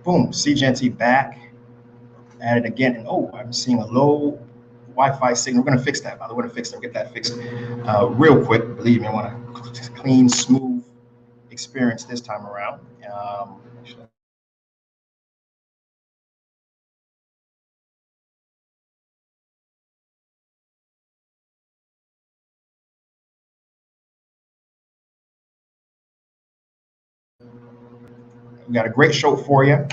Boom, SeeJeanty back at it again. And oh, I'm seeing a low Wi-Fi signal. We're going to fix that, by the way. We're going to fix that, get that fixed real quick. Believe me, I want a clean, smooth experience this time around. We got a great show for you.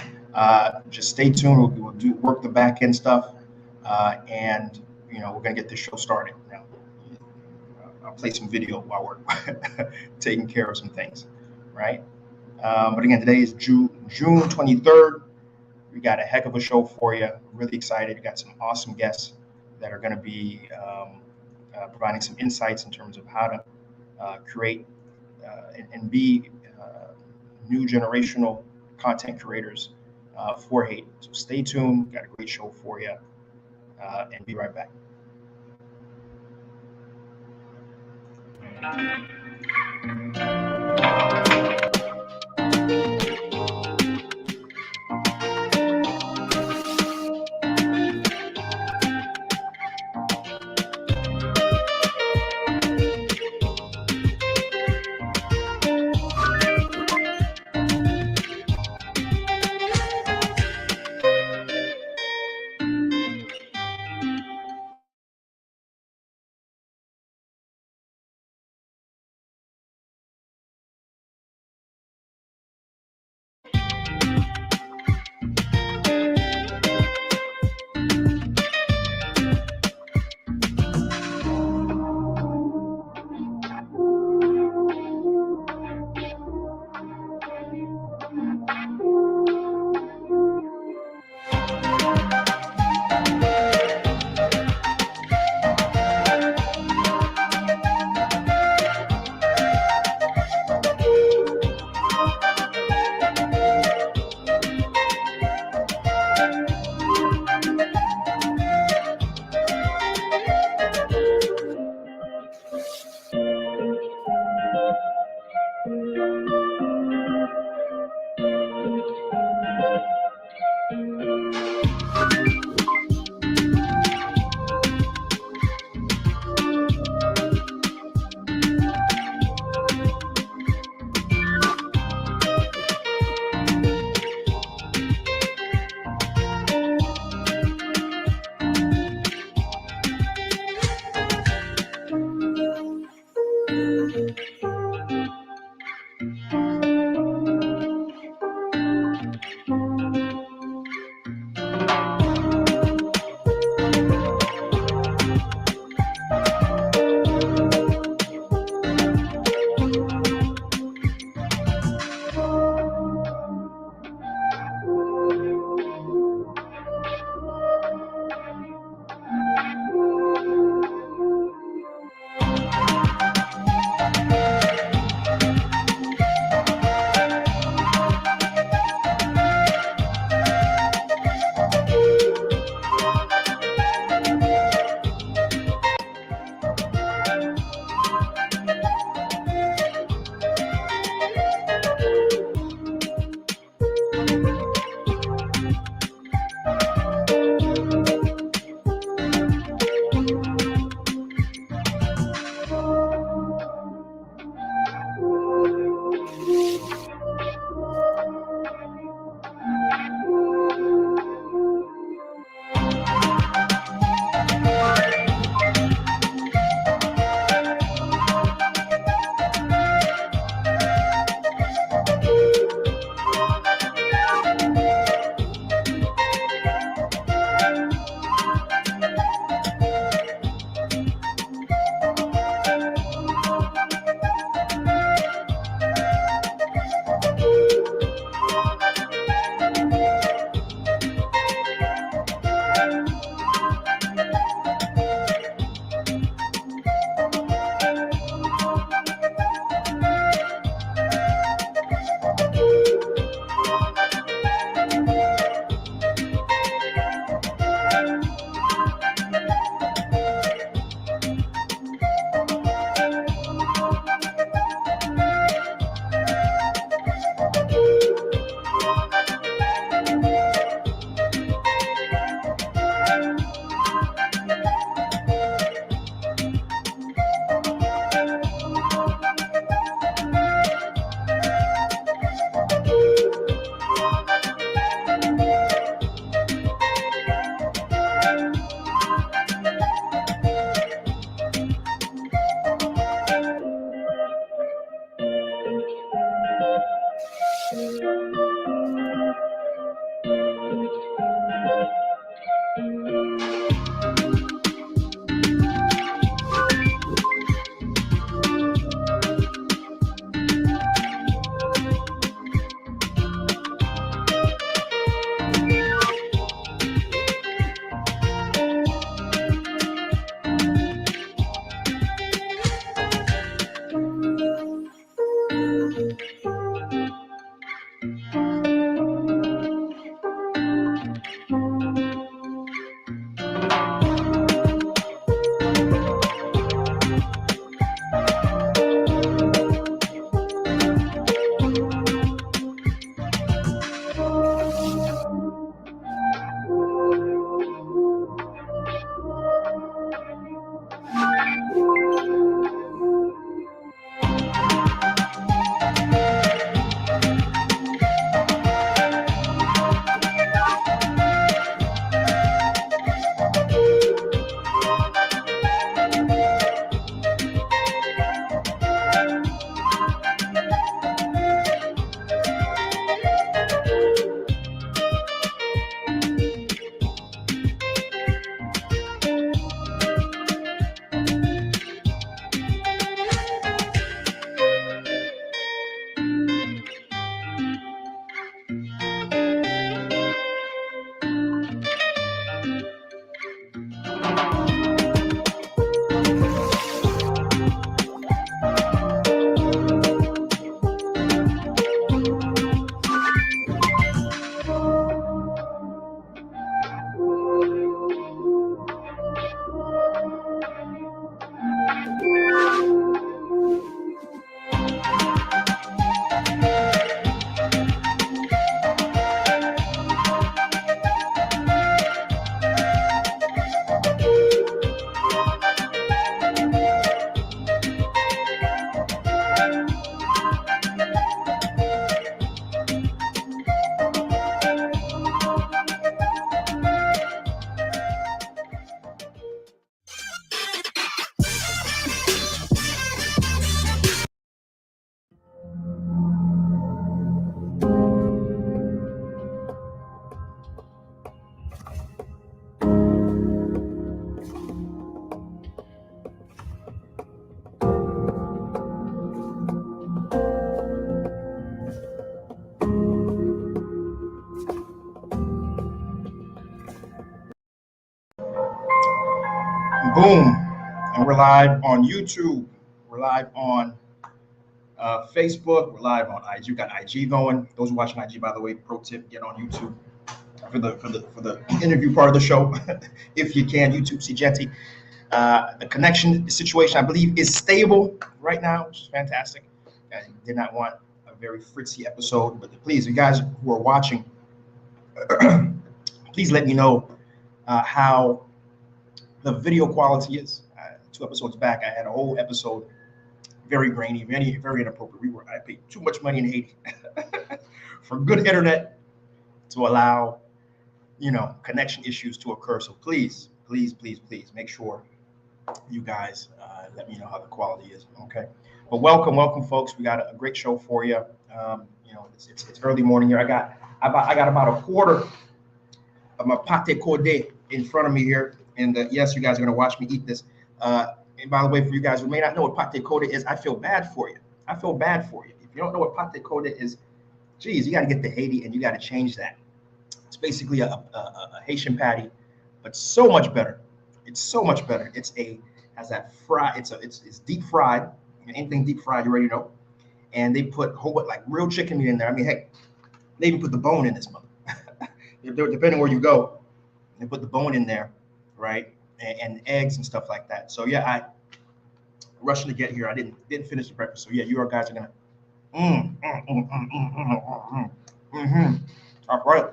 Just stay tuned. We'll do work the back end stuff, and we're gonna get this show started. Now, I'll play some video while we're taking care of some things, right? But again, today is June 23rd. We got a heck of a show for you. Really excited. We got some awesome guests that are going to be providing some insights in terms of how to create and be new generational content creators for Haiti. So stay tuned. Got a great show for you, and be right back. Boom. And we're live on YouTube. We're live on Facebook. We're live on IG. We got IG going. Those watching IG, by the way, pro tip: get on YouTube for the interview part of the show, if you can. YouTube, SeeJeanty. The connection situation, I believe, is stable right now, which is fantastic. I did not want a very fritzy episode, but please, you guys who are watching, please let me know how the video quality is. 2 episodes back, I had a whole episode very grainy, very inappropriate. I paid too much money in Haiti for good internet to allow, connection issues to occur. So please make sure you guys let me know how the quality is. Okay, but welcome, folks. We got a great show for you. It's early morning here. I got about a quarter of my pate codé in front of me here. And yes, you guys are going to watch me eat this. And by the way, for you guys who may not know what pate codé is, I feel bad for you. If you don't know what pate codé is, geez, you got to get to Haiti and you got to change that. It's basically a Haitian patty, but so much better. It's so much better. Has that fry. It's deep fried. Anything deep fried, you already know. And they put real chicken meat in there. I mean, heck, they even put the bone in this mother. Depending where you go, they put the bone in there, right? And eggs and stuff like that. So yeah, I rushing to get here. I didn't finish the breakfast. So yeah, you guys are gonna All right.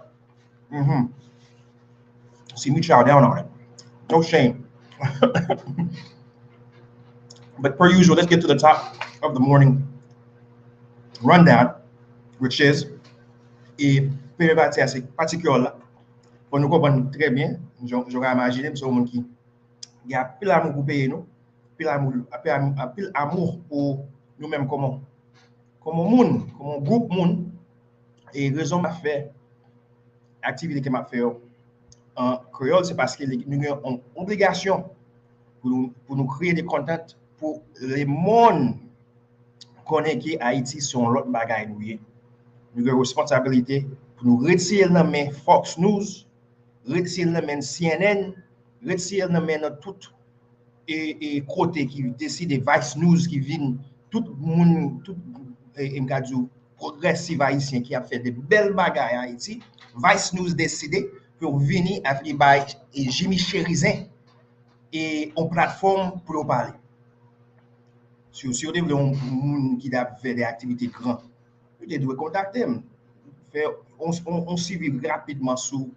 See me chow down on it. No shame. But per usual, let's get to the top of the morning rundown, which is a particular. Pour nous comprendre très bien, j'aurais imaginé que c'est un monde qui a pile amour pour payer nous, pile amour pour nous-mêmes comme monde, comme un groupe monde, Et raison m'a fait, activité qui m'a fait en créole, c'est parce que nous avons une obligation pour nous créer des contents pour les mondes connaît que Haïti sont l'autre bagaille nous. Nous avons une responsabilité pour nous retirer la main Fox News, retirer la main CNN, retirer la main tout et côté qui décide Vice News qui viennent tout le monde tout progressif haïtien qui a fait des belles bagailles à Haïti. Vice News décidé pour venir avec et Jimmy Cherizin et en plateforme pour nous parler. Si vous avez un monde qui a fait des activités grandes, vous devez contacter. On suivi rapidement sous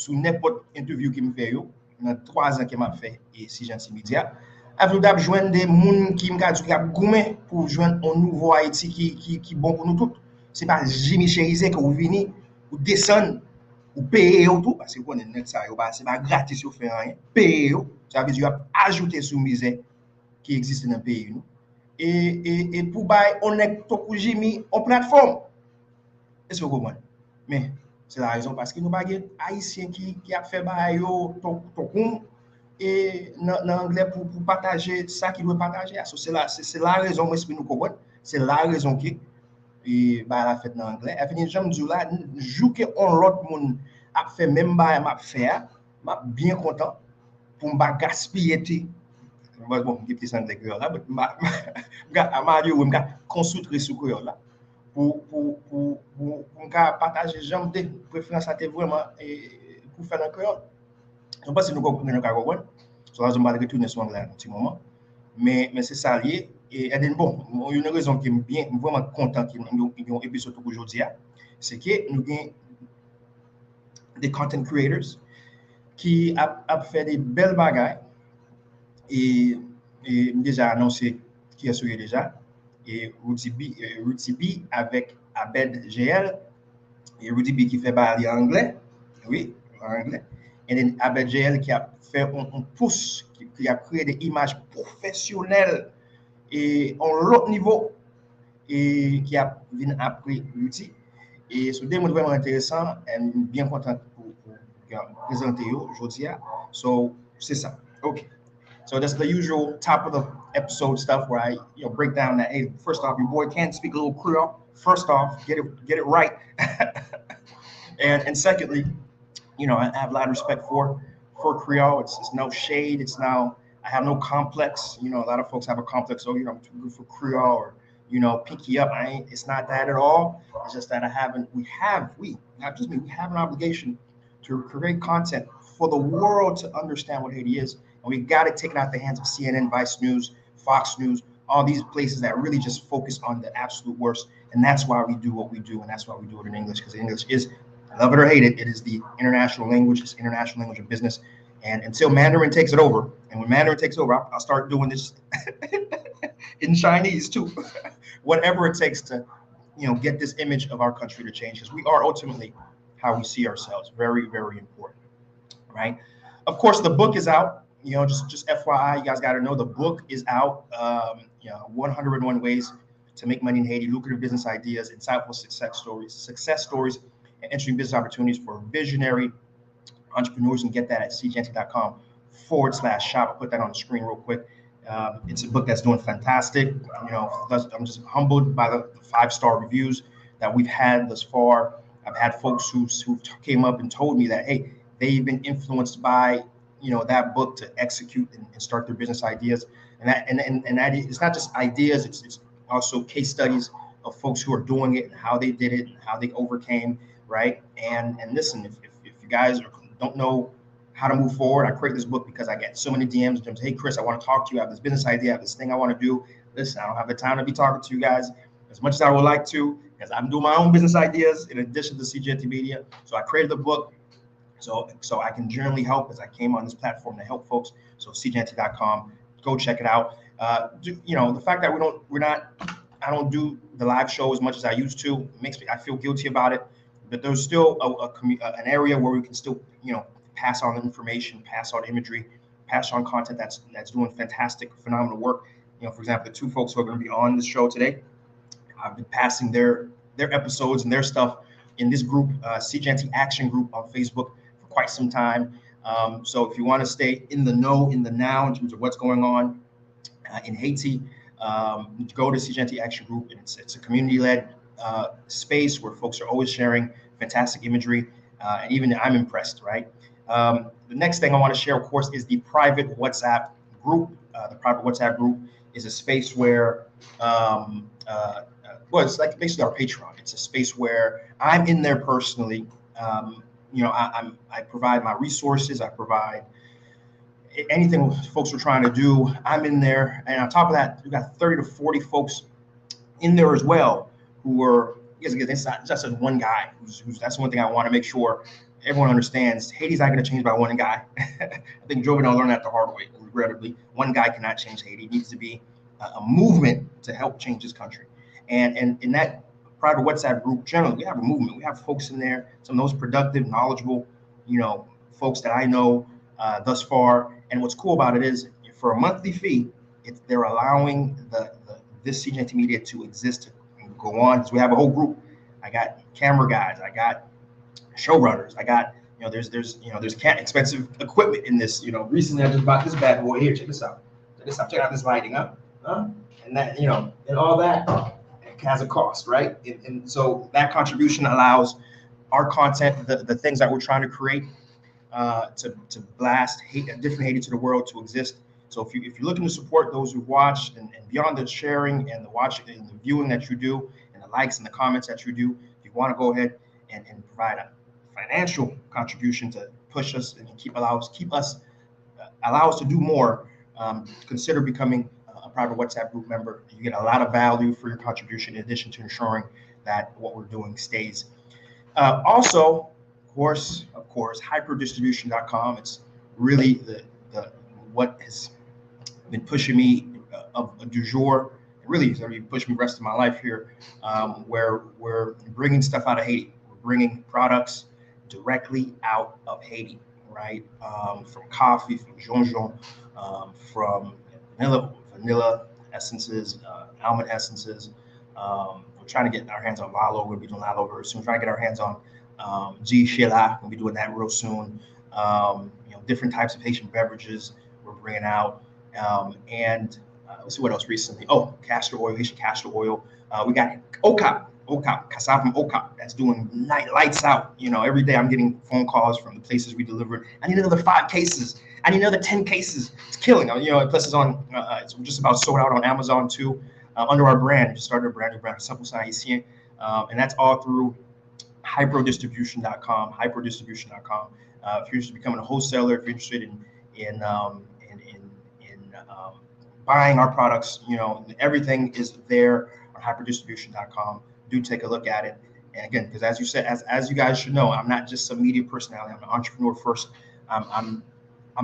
n'importe interview qui me fait dans 3 ans que m'a fait et SeeJeanty Media. Avec nous joindre des gens qui me dit gourmet pour joindre un nouveau Haïti qui bon pour nous tous. C'est pas Jimmy Cherizé que vous venez ou descendre ou payer tout parce que vous connaissez ça c'est pas gratis vous fait rien. Payer ça veut dire ajouter sous misère qui existe dans le pays nous. Et pour bailler on est tout Jimmy en plateforme. Est-ce que vous comprenez? Mais c'est la raison parce que nous avons des Haïtiens qui a fait ton et en anglais pour partager ça qu'il doit partager. C'est la raison que nous comprenons. C'est la raison qui la fête en anglais. Et puis, j'aime dire là, joue que l'autre monde a fait même bail m'a fait, m'a bien content pour me gaspiller tout. Bon, je vais anglais là, mais je consulter sur créole là. Pour partager j'aime des préférences à vraiment pour faire un créole. Je ne sais pas si nous comprenons le caractère. So, je vais retourner sur l'anglais un petit moment. Mais c'est ça lié. Et bon, une raison qui est bien, vraiment content qu'il y ait un épisode aujourd'hui, c'est que nous avons des content creators qui ont fait des belles bagailles et déjà annoncé qui est sur déjà. Et Rudy B avec Abed GL et Rudy B qui fait parler en anglais, oui, en anglais. Et then Abed GL qui a fait un pouce, qui a créé des images professionnelles et en l'autre niveau et qui a venu après Rudy. Et ce démo est vraiment intéressant et bien content pour présenter aujourd'hui. So, c'est ça. OK. So that's the usual top of the episode stuff where I break down that hey, first off, your boy can speak a little Creole. First off, get it right. and secondly, I have a lot of respect for Creole. It's no shade. It's now I have no complex. A lot of folks have a complex. Oh, I'm too good for Creole or picky up. It's not that at all. It's just that not just me, we have an obligation to create content for the world to understand what Haiti is. And we got to take it out the hands of CNN, Vice News, Fox News, all these places that really just focus on the absolute worst. And that's why we do what we do. And that's why we do it in English, because English is, love it or hate it, it is the international language. It's international language of business. And until Mandarin takes it over, and when Mandarin takes over, I'll start doing this in Chinese too. Whatever it takes to, get this image of our country to change, because we are ultimately how we see ourselves. Very, very important, right? Of course, the book is out. Just FYI, you guys got to know the book is out. 101 ways to make money in Haiti, lucrative business ideas, insightful success stories, and interesting business opportunities for visionary entrepreneurs. And get that at SeeJeanty.com/shop. I'll put that on the screen real quick. It's a book that's doing fantastic. I'm just humbled by the 5-star reviews that we've had thus far. I've had folks who came up and told me that, hey, they've been influenced by that book to execute and start their business ideas. And that it's not just ideas, it's also case studies of folks who are doing it and how they did it and how they overcame, right? And listen, if you guys don't know how to move forward, I create this book because I get so many DMs. Hey, Chris, I want to talk to you. I have this business idea. I have this thing I want to do. Listen, I don't have the time to be talking to you guys as much as I would like to, because I'm doing my own business ideas in addition to SeeJeanty Media. So I created the book so I can generally help, as I came on this platform to help folks. So SeeJeanty.com, go check it out. The fact that I don't do the live show as much as I used to makes me, I feel guilty about it. But there's still an area where we can still, pass on information, pass on imagery, pass on content that's doing fantastic, phenomenal work. For example, the 2 folks who are going to be on this show today, I've been passing their their episodes and their stuff in this group, SeeJeanty Action Group on Facebook for quite some time. So if you want to stay in the know, in the now, in terms of what's going on in Haiti, go to SeeJeanty Action Group, and it's a community-led space where folks are always sharing fantastic imagery, and even I'm impressed, right? The next thing I want to share, of course, is the private WhatsApp group. The private WhatsApp group is a space where, well, it's like basically our Patreon. It's a space where I'm in there personally. I provide my resources. I provide anything folks are trying to do. I'm in there, and on top of that, we've got 30 to 40 folks in there as well who are. It's not just one guy. That's one thing I want to make sure everyone understands. Haiti's not going to change by one guy. I think Jovenel learned that the hard way. Regrettably, one guy cannot change Haiti. It needs to be a movement to help change this country. And in that private WhatsApp group, generally, we have a movement. We have folks in there, some of those productive, knowledgeable, folks that I know thus far. And what's cool about it is, for a monthly fee, they're allowing this SeeJeanty media to exist, to go on. So we have a whole group. I got camera guys. I got showrunners. I got there's expensive equipment in this. Recently I just bought this bad boy here. Check this out. Check out this lighting, huh? And that and all that has a cost, right? And so that contribution allows our content, the things that we're trying to create, to blast different Haiti to the world, to exist. So if you're looking to support those who watch, and beyond the sharing and the watching and the viewing that you do, and the likes and the comments that you do, if you want to go ahead and provide a financial contribution to push us and allow us to do more, consider becoming a private WhatsApp group member. You get a lot of value for your contribution, in addition to ensuring that what we're doing stays. Also, of course, hyperdistribution.com. It's really the what has been pushing me du jour. Really, it's going to be pushing me the rest of my life here, where we're bringing stuff out of Haiti. We're bringing products directly out of Haiti, right? From coffee, from jonjon, from vanilla essences, almond essences. We're trying to get our hands on Lalo. We're going to be doing Lalo very soon. We're trying to get our hands on Shela. We'll be doing that real soon. Different types of Haitian beverages we're bringing out. And let's see what else recently. Oh, castor oil, Haitian castor oil. We got Okap, cassava from Okap. That's doing lights out. Every day I'm getting phone calls from the places we delivered. I need another 5 cases. I need another 10 cases. It's killing. Plus it's just about sold out on Amazon too, under our brand. We just started a brand new brand, Simple Haitian, and that's all through hyperdistribution.com. Hyperdistribution.com. If you're interested in becoming a wholesaler, if you're interested in buying our products, everything is there on hyperdistribution.com. Do take a look at it. And again, because as you said, as you guys should know, I'm not just some media personality. I'm an entrepreneur first. I'm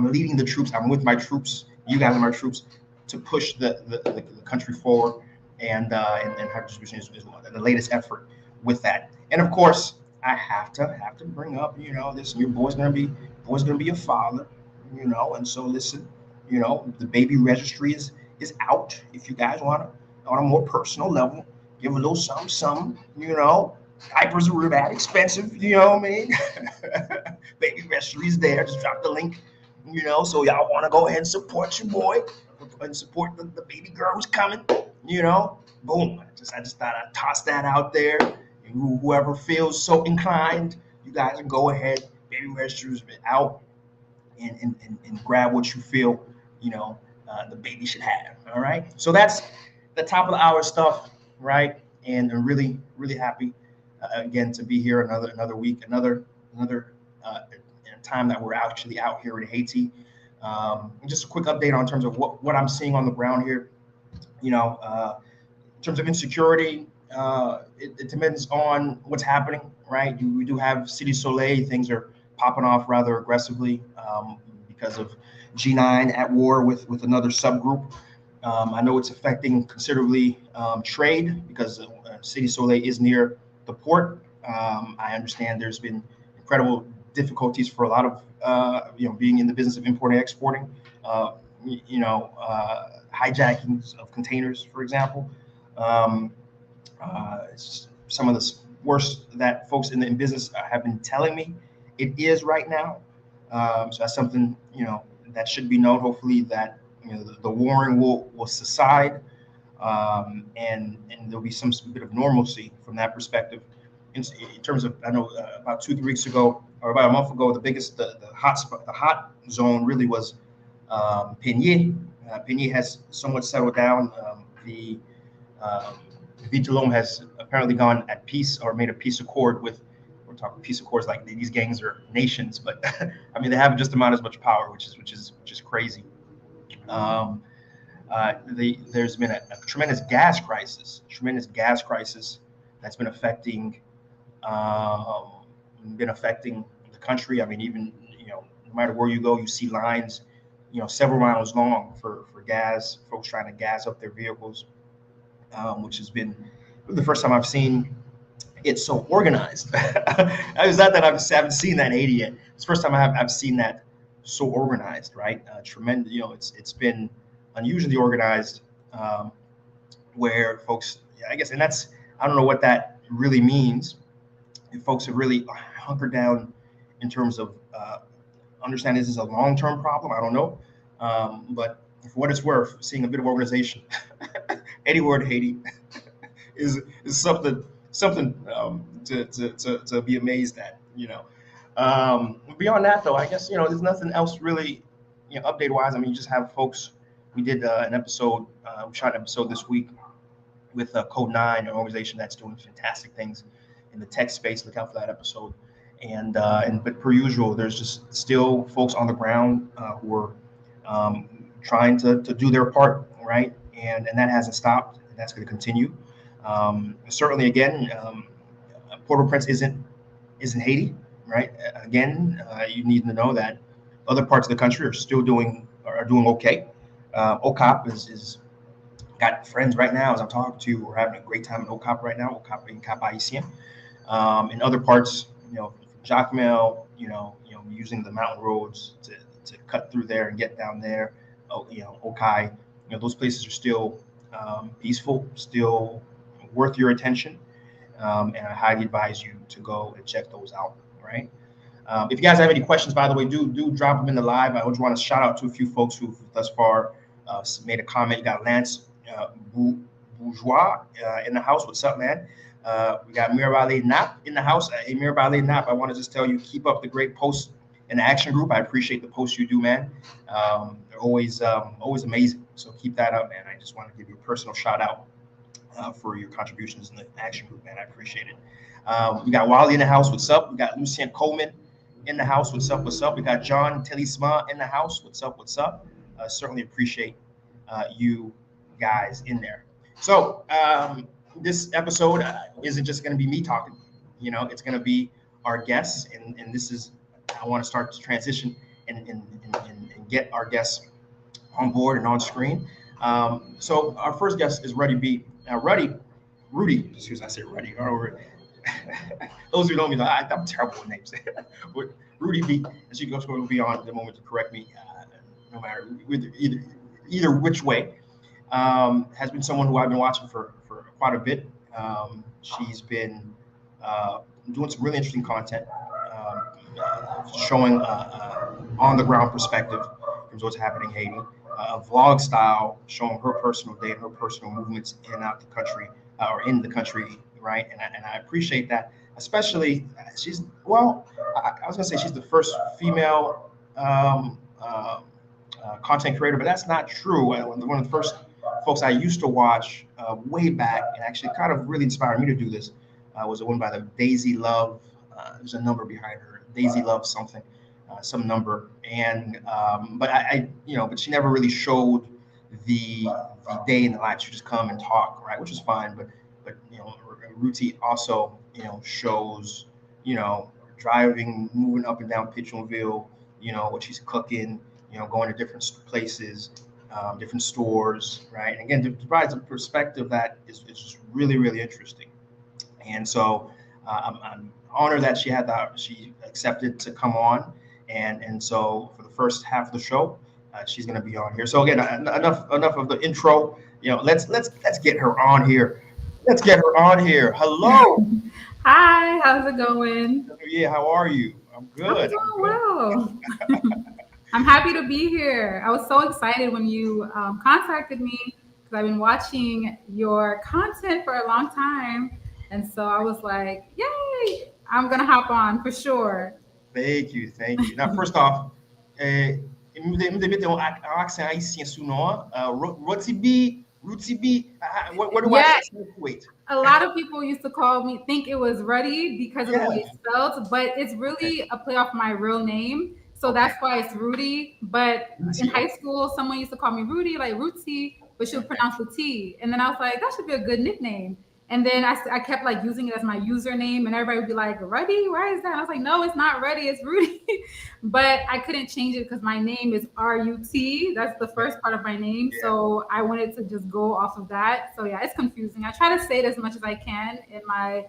leading the troops. I'm with my troops. You guys are my troops to push the country forward. And hyperdistribution is the latest effort with that. And of course, I have to bring up, this your boy's gonna be a father, and so listen, the baby registry is out. If you guys want to, on a more personal level, give a little something, diapers are real bad expensive, you know what I mean? Baby registry is there. Just drop the link, so y'all want to go ahead and support your boy and support the baby girl who's coming, boom. I just thought I'd toss that out there. And whoever feels so inclined, you guys can go ahead. Baby registry's out and grab what you feel, the baby should have. All right. So that's the top of the hour stuff, right? And I'm really, really happy again to be here another week, another time that we're actually out here in Haiti. Just a quick update on terms of what I'm seeing on the ground here. In terms of insecurity, it depends on what's happening, right? We do have City Soleil. Things are popping off rather aggressively because of G9 at war with another subgroup. I know it's affecting considerably trade because City Soleil is near the port. I understand there's been incredible difficulties for a lot of, being in the business of importing and exporting, hijackings of containers, for example. some of the worst that folks in business have been telling me it is right now. So that's something, that should be known. Hopefully that, the warring will subside, and there'll be some bit of normalcy from that perspective. In terms of, I know about 2-3 weeks ago, or about a month ago, the hot zone really was Peña. Peña has somewhat settled down. The Vitalomo has apparently gone at peace, or made a peace accord with. We're talking peace accords like these gangs are nations, but I mean they have just about as much power, which is crazy. There's been a tremendous gas crisis that's been affecting the country. I mean, even no matter where you go, you see lines, several miles long for gas. Folks trying to gas up their vehicles, which has been the first time I've seen it so organized. It's not that I haven't seen that in Haiti yet. It's the first time I've seen that so organized, right? Tremendous. It's been unusually organized, where folks, I guess, and that's, I don't know what that really means. If folks have really hunkered down in terms of understanding this is a long-term problem, I don't know. But for what it's worth, seeing a bit of organization anywhere in Haiti is something to be amazed at. Beyond that, though, I guess there's nothing else really, update-wise. I mean, you just have folks. We did an episode. We shot an episode this week with Code 9, an organization that's doing fantastic things in the tech space. Look out for that episode. But per usual, there's just still folks on the ground who are trying to do their part, right? And that hasn't stopped. And that's going to continue. Certainly, again, Port-au-Prince isn't Haiti, right? Again, you need to know that other parts of the country are still doing okay. OCOP is got friends right now as I'm talking to. We're having a great time in OCOP right now. OCOP in Cap Haitian. In other parts, Jacmel, using the mountain roads to cut through there and get down there. Okai, those places are still peaceful, still worth your attention, and I highly advise you to go and check those out. Right. If you guys have any questions, by the way, do drop them in the live. I just want to shout out to a few folks who thus far made a comment. You got Lance Bourgeois in the house. What's up, man? We got Mirabale Nap in the house. Mirabale Nap, I want to just tell you, keep up the great posts in the action group. I appreciate the posts you do, man. They're always amazing. So keep that up, man. I just want to give you a personal shout out for your contributions in the action group, man. I appreciate it. We got Wally in the house. What's up? We got Lucien Coleman in the house. What's up? What's up? We got John Telisma in the house. What's up? What's up? Certainly appreciate you guys in there. So this episode isn't just going to be me talking. It's going to be our guests, and this is, I want to start to transition and get our guests on board and on screen. So our first guest is Rudy B. Now, Rudy, excuse me, I said Rudy. Those who know me, I'm terrible with names. But Rudy B, as you go, will be on at the moment to correct me, no matter either which way. Has been someone who I've been watching for quite a bit. She's been doing some really interesting content, showing on the ground perspective in terms of what's happening in Haiti. A vlog style showing her personal day and her personal movements in and out the country, or in the country, right? And I appreciate that, especially she's I was gonna say she's the first female content creator, but that's not true. One of the first folks I used to watch way back, and actually kind of really inspired me to do this, was a woman by the Daisy Love. There's a number behind her, Daisy Love something. Some number, and but she never really showed the day in the life. She would just come and talk, right, which is fine. But Ruti also shows driving, moving up and down Pitchonville, what she's cooking, going to different places, different stores, right? And again, it provides a perspective that is just really, really interesting. And so I'm honored that she accepted to come on. And so for the first half of the show, she's going to be on here. So again, enough of the intro. Let's get her on here. Let's get her on here. Hello. Hi, how's it going? Yeah, how are you? I'm I'm good. I'm doing good. well. I'm happy to be here. I was so excited when you contacted me because I've been watching your content for a long time. And so I was like, yay, I'm going to hop on for sure. Thank you. Thank you. Now, first off, me meter um accent haïtien sous nom. Rudy B. What do I Yeah, wait? a lot of people used to call me think it was Ruddy because of the way Yeah. it's spelled, but it's Okay. really a play off my real name. So Okay. that's why it's Rudy. But in Rudy. high Okay. school, someone used to call me Rudy, like Rootsy, but she would Okay. pronounce the T. And then I was like, that should be a good nickname. And then I kept like using it as my username, and everybody would be like, Ruddy, why is that? And I was like, no, it's not Ruddy, it's Rudy. But I couldn't change it because my name is RUT. That's the Yeah. first part of my name. Yeah. So I wanted to just go off of that. So yeah, it's confusing. I try to say it as much as I can in my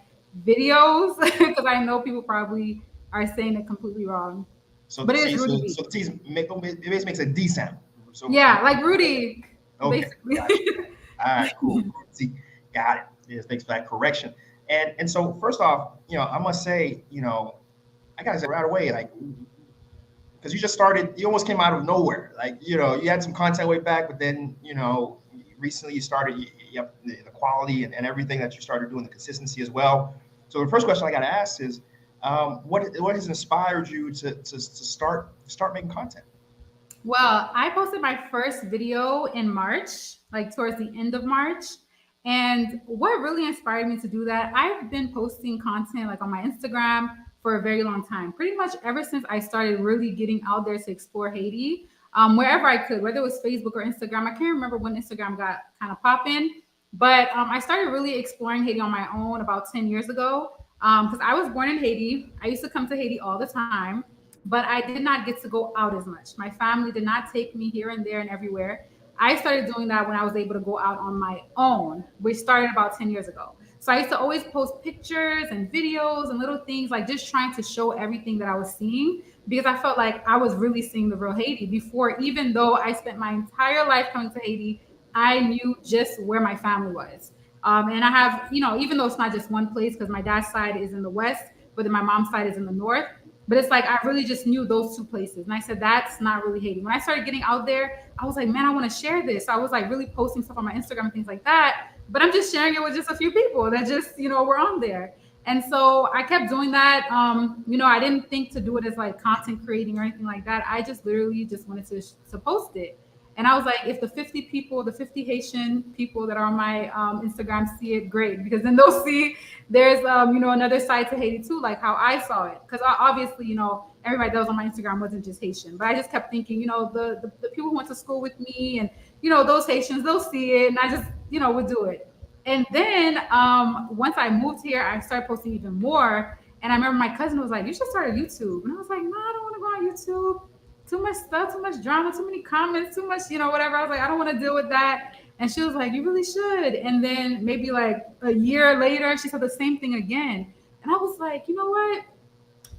videos because I know people probably are saying it completely wrong. So the But it T, is Rudy so B. the T's make it basically makes a D sound. So Yeah, like Rudy, okay, basically. gotcha. All right, cool. See, got it. Yes, thanks for that correction. And so first off, I must say, I gotta say right away, like, because you just started, you almost came out of nowhere. Like, you had some content way back, but then, recently you started, yep, the quality and everything that you started doing, the consistency as well. So the first question I got to ask is, what has inspired you to start making content? Well, I posted my first video in March, like towards the end of March. And what really inspired me to do that, I've been posting content like on my Instagram for a very long time, pretty much ever since I started really getting out there to explore Haiti, wherever I could, whether it was Facebook or Instagram. I can't remember when Instagram got kind of popping, but I started really exploring Haiti on my own about 10 years ago because I was born in Haiti. I used to come to Haiti all the time, but I did not get to go out as much. My family did not take me here and there and everywhere. I started doing that when I was able to go out on my own, which started about 10 years ago. So I used to always post pictures and videos and little things, like just trying to show everything that I was seeing because I felt like I was really seeing the real Haiti before, even though I spent my entire life coming to Haiti, I knew just where my family was. And I have, even though it's not just one place, because my dad's side is in the west, but then my mom's side is in the north. But it's like I really just knew those two places. And I said, that's not really Haiti. When I started getting out there, I was like, man, I want to share this. So I was like really posting stuff on my Instagram and things like that. But I'm just sharing it with just a few people that just, were on there. And so I kept doing that. I didn't think to do it as like content creating or anything like that. I just literally just wanted to post it. And I was like, if the 50 people, the 50 Haitian people that are on my Instagram see it, great. Because then they'll see there's, another side to Haiti too, like how I saw it. Because obviously, everybody that was on my Instagram wasn't just Haitian. But I just kept thinking, the people who went to school with me and, those Haitians, they'll see it. And I just, would do it. And then once I moved here, I started posting even more. And I remember my cousin was like, you should start a YouTube. And I was like, no, I don't want to go on YouTube. Too much stuff, too much drama, too many comments, too much, whatever. I was like, I don't want to deal with that. And she was like, you really should. And then maybe like a year later, she said the same thing again. And I was like, you know what?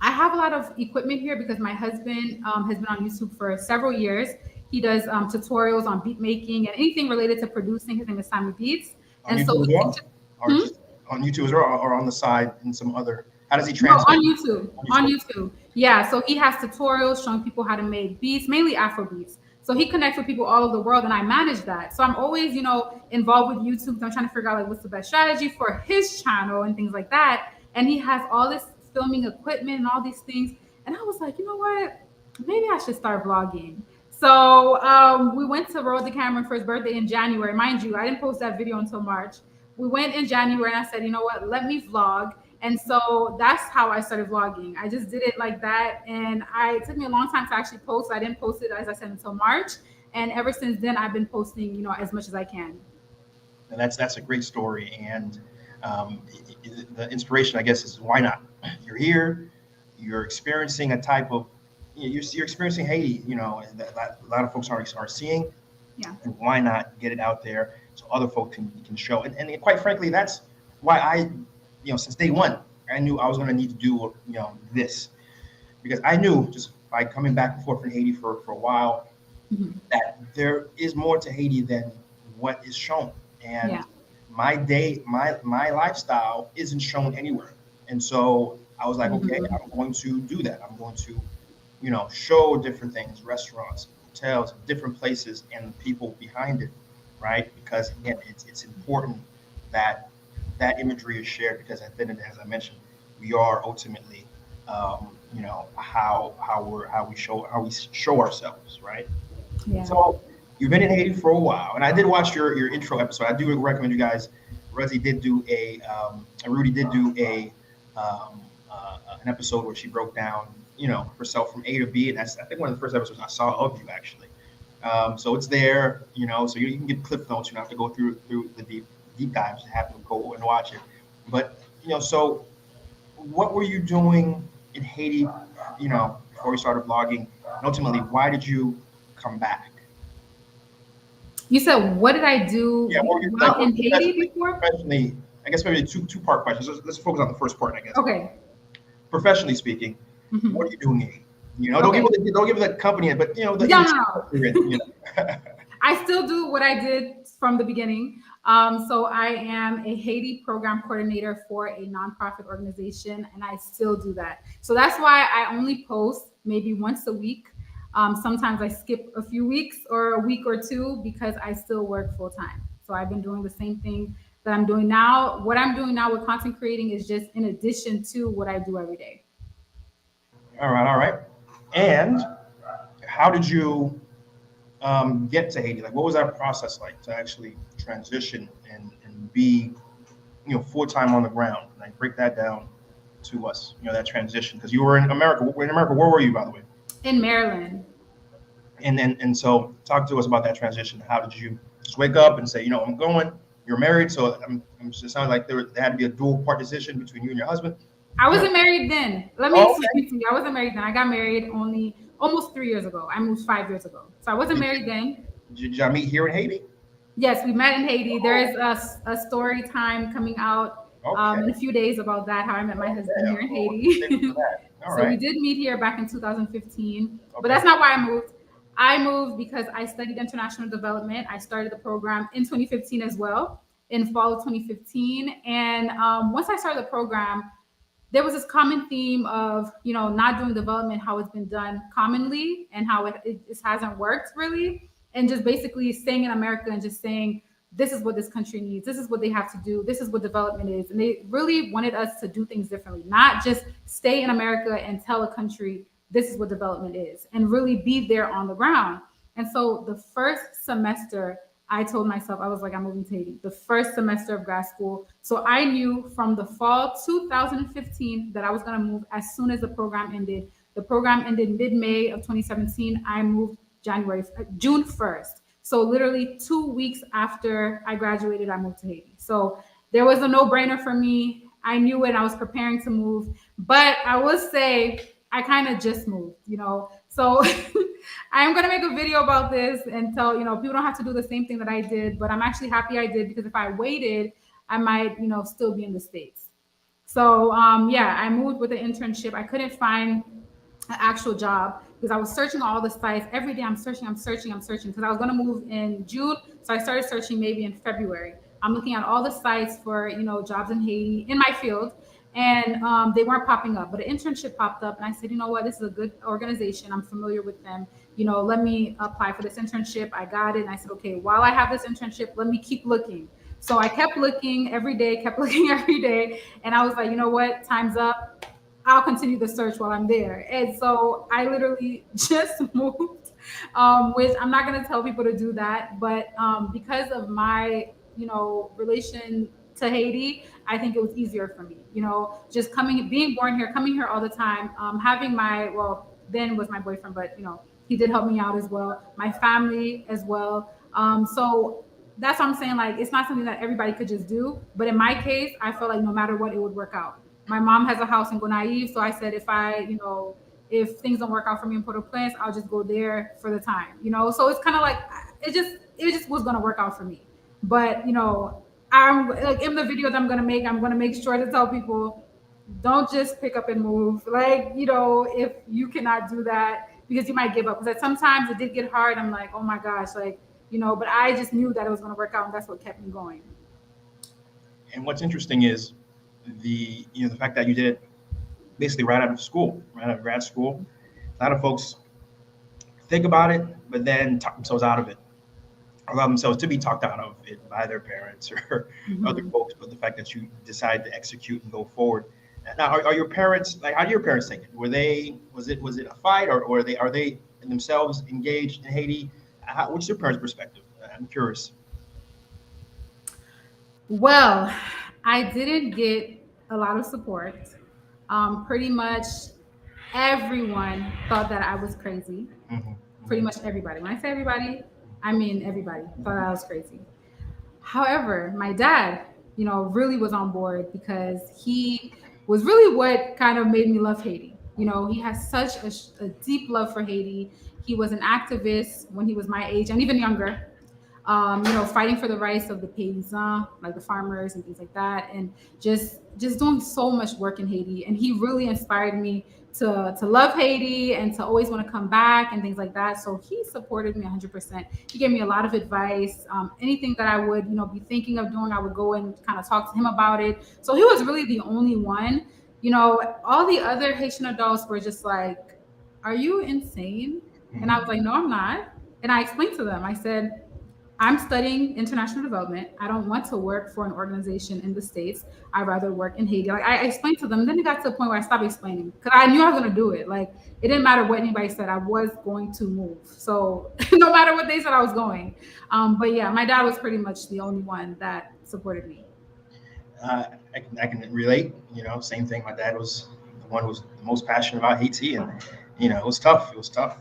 I have a lot of equipment here because my husband has been on YouTube for several years. He does tutorials on beat making and anything related to producing. His name is Simon Beats. On And so YouTube as we well, teach. or Hmm? just on YouTube as well, or on the side in some other? How does he No, translate? on YouTube. On On YouTube. YouTube. Yeah. So he has tutorials showing people how to make beats, mainly Afro beats. So he connects with people all over the world, and I manage that. So I'm always, involved with YouTube. I'm trying to figure out like what's the best strategy for his channel and things like that. And he has all this filming equipment and all these things. And I was like, you know what? Maybe I should start vlogging. So we went to Road to Cameron for his birthday in January. Mind you, I didn't post that video until March. We went in January, and I said, you know what? Let me vlog. And so that's how I started vlogging. I just did it like that. And it took me a long time to actually post. I didn't post it, as I said, until March. And ever since then, I've been posting, as much as I can. And that's a great story. And the inspiration, I guess, is why not? You're here. You're experiencing a type of you're experiencing Haiti. That a lot of folks are seeing. Yeah. And why not get it out there so other folks can show? And quite frankly, that's why since day one, I knew I was going to need to do this, because I knew just by coming back and forth from Haiti for a while Mhm. that there is more to Haiti than what is shown. And Yeah. my day, my lifestyle isn't shown anywhere. And so I was like, okay, I'm going to do that. I'm going to, show different things, restaurants, hotels, different places, and the people behind it, right? Because again, it's important that that imagery is shared, because at the end of the day, as I mentioned, we are ultimately, how we show ourselves, right? Yeah. So you've been in Haiti for a while, and I did watch your intro episode. I do recommend you guys. Rudy did do an episode where she broke down, herself from A to B, and that's, I think, one of the first episodes I saw of you, actually. So it's there, so you can get clip notes. You don't have to go through the deep dives. You have to go and watch it. But so what were you doing in Haiti, before you started vlogging? And ultimately, why did you come back? You said, what did I do while in Haiti before? Professionally, I guess maybe a two-part question. Let's focus on the first part, I guess. Okay. Professionally speaking, what are you doing here? Don't give the company, but No. I still do what I did from the beginning. So I am a Haiti program coordinator for a nonprofit organization, and I still do that. So that's why I only post maybe once a week. Sometimes I skip a few weeks or a week or two because I still work full time. So I've been doing the same thing that I'm doing now. What I'm doing now with content creating is just in addition to what I do every day. All right. And how did you get to Haiti? Like, what was that process like to actually transition and be, full time on the ground? Like, break that down to us. That transition, because you were in America. Where were you, by the way? In Maryland. And so talk to us about that transition. How did you just wake up and say, I'm going? You're married, so it sounds like there had to be a dual part decision between you and your husband. I wasn't married then. Let me explain to you. I wasn't married then. I got married only almost 3 years ago. I moved 5 years ago. So I wasn't married then. Did y'all meet here in Haiti? Yes, we met in Haiti. There is a story time coming out in a few days about that, how I met my husband here in Haiti. So we did meet here back in 2015, but that's not why I moved. I moved because I studied international development. I started the program in 2015 as well, in fall of 2015. And once I started the program, there was this common theme of, not doing development, how it's been done commonly and how it just hasn't worked really. And just basically staying in America and just saying, this is what this country needs. This is what they have to do. This is what development is. And they really wanted us to do things differently, not just stay in America and tell a country, this is what development is, and really be there on the ground. And so the first semester, I told myself, I was like, I'm moving to Haiti, the first semester of grad school. So I knew from the fall 2015 that I was going to move as soon as the program ended. The program ended mid-May of 2017. I moved June 1st. So literally 2 weeks after I graduated, I moved to Haiti. So there was a no-brainer for me. I knew it. I was preparing to move. But I will say, I kind of just moved, So I'm going to make a video about this and tell, people don't have to do the same thing that I did. But I'm actually happy I did, because if I waited, I might, still be in the States. So, I moved with an internship. I couldn't find an actual job because I was searching all the sites. Every day I'm searching because I was going to move in June. So I started searching maybe in February. I'm looking at all the sites for, jobs in Haiti in my field, and they weren't popping up, but an internship popped up, and I said, you know what, this is a good organization. I'm familiar with them. Let me apply for this internship. I got it. And I said, okay, while I have this internship, let me keep looking. So I kept looking every day, And I was like, you know what, time's up. I'll continue the search while I'm there. And so I literally just moved, which I'm not going to tell people to do that. But because of my, relation to Haiti, I think it was easier for me, just being born here, coming here all the time, having then was my boyfriend, but, he did help me out as well. My family as well. So that's what I'm saying. Like, it's not something that everybody could just do. But in my case, I felt like no matter what, it would work out. My mom has a house in Gonaive, so I said if things don't work out for me in Port-au-Prince, I'll just go there for the time, So it's kind of like it just was gonna work out for me. But I'm like, in the videos I'm gonna make sure to tell people, don't just pick up and move. Like, if you cannot do that, because you might give up. Because sometimes it did get hard. I'm like, oh my gosh, like, but I just knew that it was gonna work out, and that's what kept me going. And what's interesting is the fact that you did it basically right out of school, right out of grad school. A lot of folks think about it, but then talk themselves out of it, allow themselves to be talked out of it by their parents or other folks. But the fact that you decide to execute and go forward. Now, are your parents, like, how do your parents take it? Was it a fight, or are they themselves engaged in Haiti? What's your parents' perspective? I'm curious. Well, I didn't get a lot of support. Pretty much everyone thought that I was crazy. Pretty much everybody. When I say everybody, I mean everybody thought I was crazy. However, my dad, really was on board because he was really what kind of made me love Haiti. He has such a deep love for Haiti. He was an activist when he was my age and even younger, fighting for the rights of the paysans, like the farmers and things like that, and just doing so much work in Haiti. And he really inspired me to love Haiti and to always want to come back and things like that. So he supported me 100%. He gave me a lot of advice. Anything that I would, be thinking of doing, I would go and kind of talk to him about it. So he was really the only one. All the other Haitian adults were just like, "Are you insane?" And I was like, "No, I'm not." And I explained to them, I said, "I'm studying international development. I don't want to work for an organization in the States. I'd rather work in Haiti." Like, I explained to them. Then it got to the point where I stopped explaining because I knew I was going to do it. Like, it didn't matter what anybody said. I was going to move. So no matter what they said, I was going. But yeah, my dad was pretty much the only one that supported me. I can relate. Same thing. My dad was the one who was the most passionate about Haiti, and it was tough. It was tough.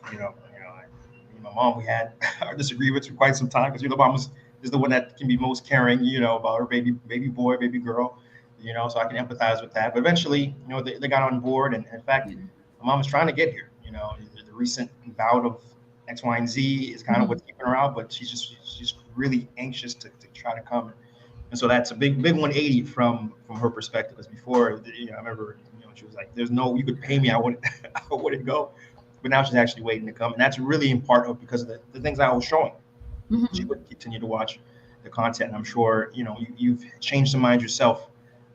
My mom, we had our disagreements for quite some time because mom is the one that can be most caring, about her baby boy, baby girl, so I can empathize with that. But eventually, they got on board, and in fact, my mom was trying to get here. The recent bout of X, Y, and Z is kind of what's keeping her out, but she's really anxious to try to come. And so that's a big 180 from her perspective. Because before, I remember, she was like, "There's no, you could pay me, I wouldn't, I wouldn't go." But now she's actually waiting to come, and that's really in part of because of the things I was showing. She would continue to watch the content, and I'm sure you've changed some minds yourself,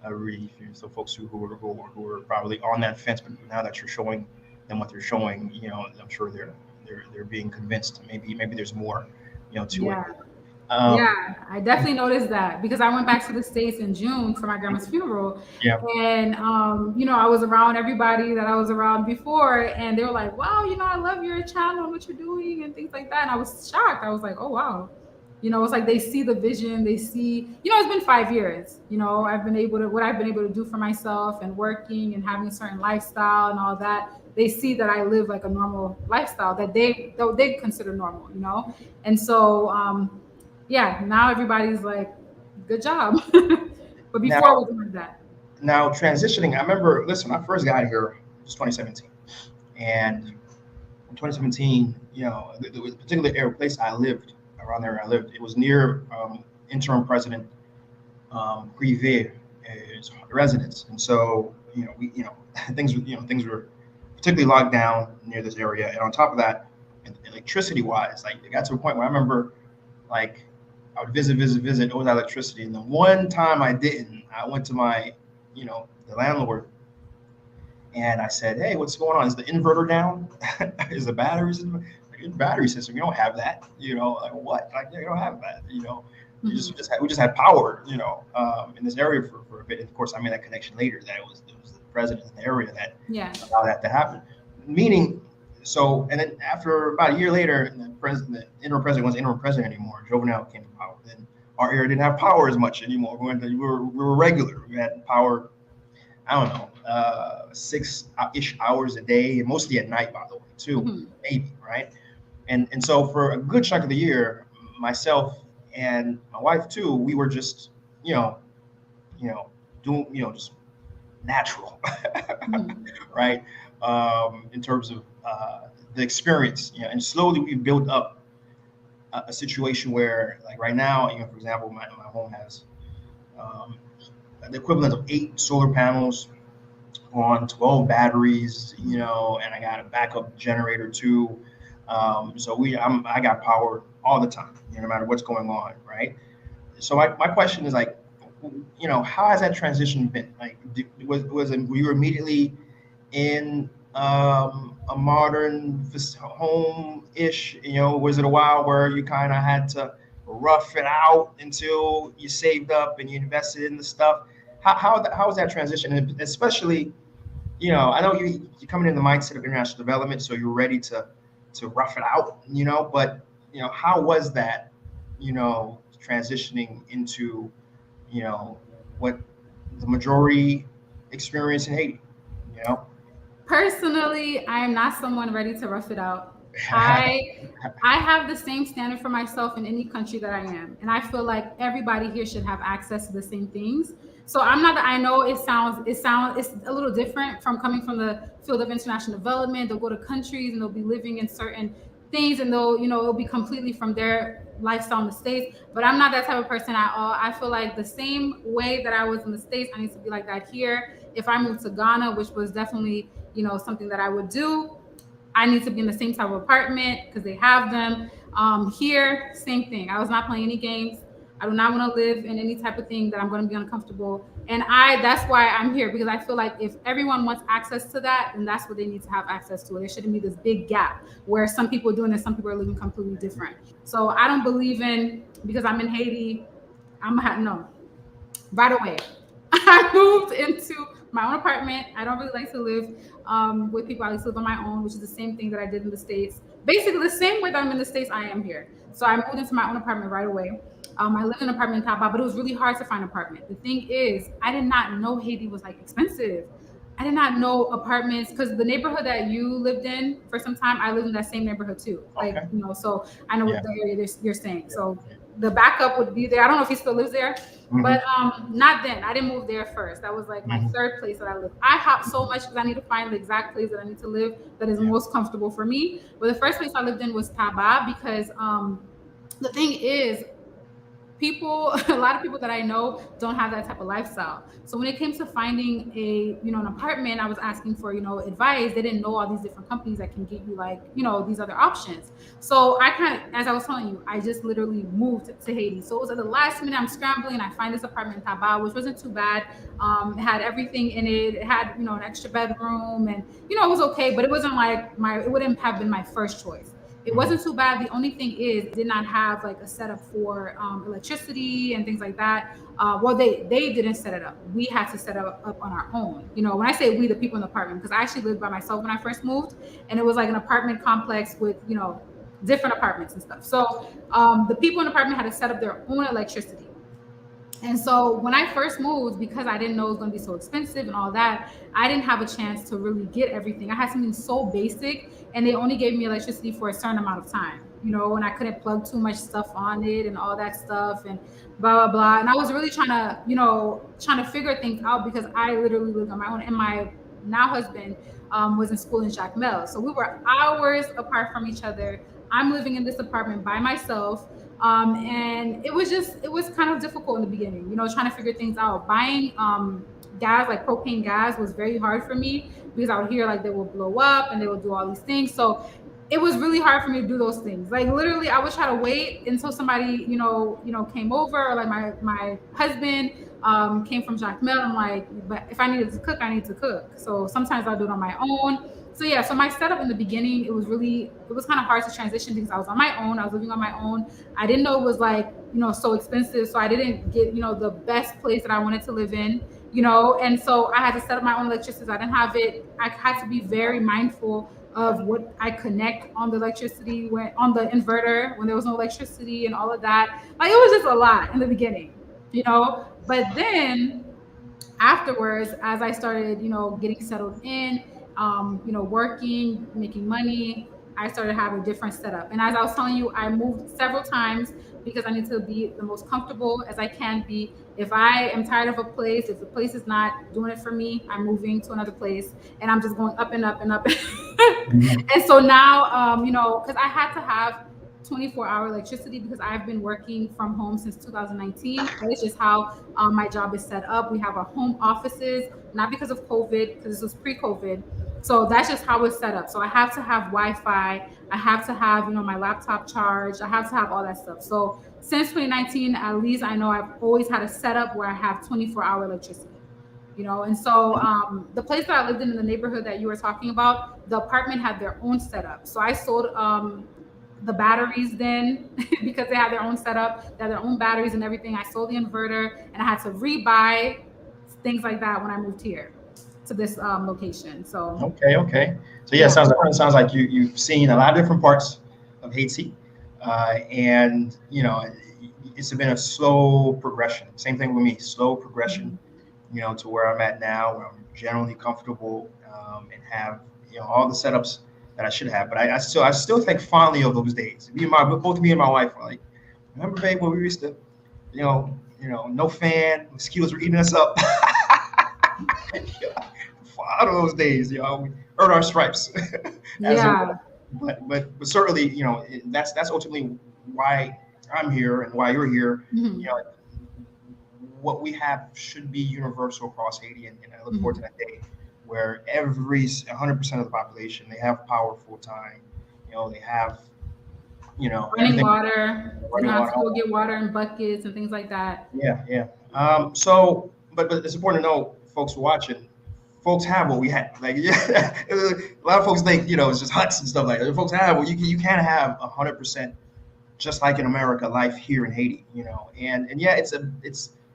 Rudy. So folks who are probably on that fence, but now that you're showing them what they're showing, I'm sure they're being convinced. Maybe there's more, to it. Yeah, I definitely noticed that because I went back to the States in June for my grandma's funeral. Yeah. And, I was around everybody that I was around before, and they were like, "Wow, I love your channel and what you're doing and things like that." And I was shocked. I was like, "Oh, wow." It's like they see the vision. They see, it's been 5 years. I've been able to do for myself and working and having a certain lifestyle and all that. They see that I live like a normal lifestyle that they consider normal, And so, yeah, now everybody's like, "Good job." But before it wasn't like that. Now transitioning, I remember, listen, when I first got here, it was 2017. And in 2017, there was a particular place I lived, around there I lived. It was near interim president Privé's residence. And so, things were particularly locked down near this area. And on top of that, electricity wise, like it got to a point where I remember, like, I would visit, always had electricity. And the one time I didn't, I went to my, the landlord, and I said, "Hey, what's going on? Is the inverter down? Is the battery system?" Like, battery system, you don't have that. Like, what? Like, you don't have that. We just had power, in this area for a bit. And of course, I made that connection later that it was the president in the area that allowed that to happen. Meaning, so, and then after about a year later, the interim president wasn't interim president anymore. Jovenel came to power. Then our area didn't have power as much anymore. We were regular. We had power, I don't know, 6-ish hours a day, and mostly at night, by the way, too, maybe, right? And so for a good chunk of the year, myself and my wife too, we were just, doing, just natural, right? In terms of the experience, and slowly we built up a situation where, like right now, for example, my home has the equivalent of 8 solar panels on 12 batteries, and I got a backup generator too. So I got power all the time, no matter what's going on, right? So my question is, like, how has that transition been? Like, were you immediately in a modern home-ish? Was it a while where you kind of had to rough it out until you saved up and you invested in the stuff? How was that transition? And especially, I know you're coming in the mindset of international development, so you're ready to rough it out, but how was that, transitioning into, what the majority experience in Haiti, you know? Personally, I am not someone ready to rough it out. I I have the same standard for myself in any country that I am, and I feel like everybody here should have access to the same things. So I'm not. I know it's a little different from coming from the field of international development. They'll go to countries and they'll be living in certain things, and it'll be completely from their lifestyle in the States. But I'm not that type of person at all. I feel like the same way that I was in the States, I need to be like that here. If I moved to Ghana, which was definitely something that I would do, I need to be in the same type of apartment because they have them. Here, same thing. I was not playing any games. I do not want to live in any type of thing that I'm going to be uncomfortable. And that's why I'm here, because I feel like if everyone wants access to that, then that's what they need to have access to. There shouldn't be this big gap where some people are doing this, some people are living completely different. So I don't believe in, because I'm in Haiti, no. Right away, I moved into my own apartment. I don't really like to live with people. I like to live on my own, which is the same thing that I did in the States. Basically, the same way that I'm in the States, I am here. So I moved into my own apartment right away. I lived in an apartment in Taba, but it was really hard to find an apartment. The thing is, I did not know Haiti was like expensive. I did not know apartments, because the neighborhood that you lived in for some time, I lived in that same neighborhood too. Like, Okay. So I know Yeah. what the area you're saying. So the backup would be there. I don't know if he still lives there, but not then. I didn't move there first. That was like my third place that I lived. I hopped so much because I need to find the exact place that I need to live that is most comfortable for me. But the first place I lived in was Taba, because the thing is, a lot of people that I know don't have that type of lifestyle. So when it came to finding an apartment, I was asking for, advice. They didn't know all these different companies that can give you these other options. So I as I was telling you, I just literally moved to Haiti. So it was at the last minute, I'm scrambling. I find this apartment in Taba, which wasn't too bad. It had everything in it. It had, an extra bedroom, and, it was okay, but it wasn't like it wouldn't have been my first choice. It wasn't too bad. The only thing is, it did not have like a setup for electricity and things like that. Well, they didn't set it up. We had to set it up on our own. When I say we, the people in the apartment, because I actually lived by myself when I first moved, and it was like an apartment complex with different apartments and stuff. So the people in the apartment had to set up their own electricity. And so when I first moved, because I didn't know it was going to be so expensive and all that, I didn't have a chance to really get everything. I had something so basic, and they only gave me electricity for a certain amount of time, and I couldn't plug too much stuff on it and all that stuff and blah, blah, blah. And I was really trying to figure things out, because I literally lived on my own. And my now husband was in school in Jacmel. So we were hours apart from each other. I'm living in this apartment by myself. And it was kind of difficult in the beginning, trying to figure things out. Buying gas, like propane gas, was very hard for me, because I would hear like they will blow up and they will do all these things. So it was really hard for me to do those things. Like literally, I would try to wait until somebody, came over, or like my husband came from Jacmel. I'm like, but if I needed to cook, I need to cook. So sometimes I'll do it on my own. So yeah, so my setup in the beginning, it was kind of hard to transition, because I was on my own. I was living on my own. I didn't know it was like, so expensive. So I didn't get, the best place that I wanted to live in, and so I had to set up my own electricity. I didn't have it. I had to be very mindful of what I connect on the electricity, on the inverter, when there was no electricity and all of that. Like, it was just a lot in the beginning, but then afterwards, as I started, getting settled in, working, making money, I started having a different setup. And as I was telling you, I moved several times, because I need to be the most comfortable as I can be. If I am tired of a place, if the place is not doing it for me, I'm moving to another place, and I'm just going up and up and up. And so now, because I had to have 24-hour electricity, because I've been working from home since 2019. That is just how my job is set up. We have our home offices, not because of COVID, because this was pre-COVID. So that's just how it's set up. So I have to have Wi-Fi. I have to have, my laptop charged. I have to have all that stuff. So since 2019, at least I know I've always had a setup where I have 24-hour electricity. And so the place that I lived in the neighborhood that you were talking about, the apartment had their own setup. So I sold the batteries then because they had their own setup, they had their own batteries and everything. I sold the inverter and I had to rebuy things like that when I moved here to this location. So okay. So yeah, sounds like you've seen a lot of different parts of Haiti, and it's been a slow progression. Same thing with me, slow progression. To where I'm at now, where I'm generally comfortable and have all the setups that I should have. But I still think fondly of those days. Both me and my wife are like, remember, babe, when we used to, no fan, mosquitoes were eating us up. Out of those days, we earned our stripes. But certainly, that's ultimately why I'm here and why you're here. What we have should be universal across Haiti, and I look forward to that day where 100% of the population, they have power full time. They have running water. You don't have to go get water in buckets and things like that. Yeah. So, but it's important to know, folks watching, folks have what we had. Like, a lot of folks think it's just huts and stuff like that. Folks have you can't have 100%, just like in America, life here in Haiti. And yeah,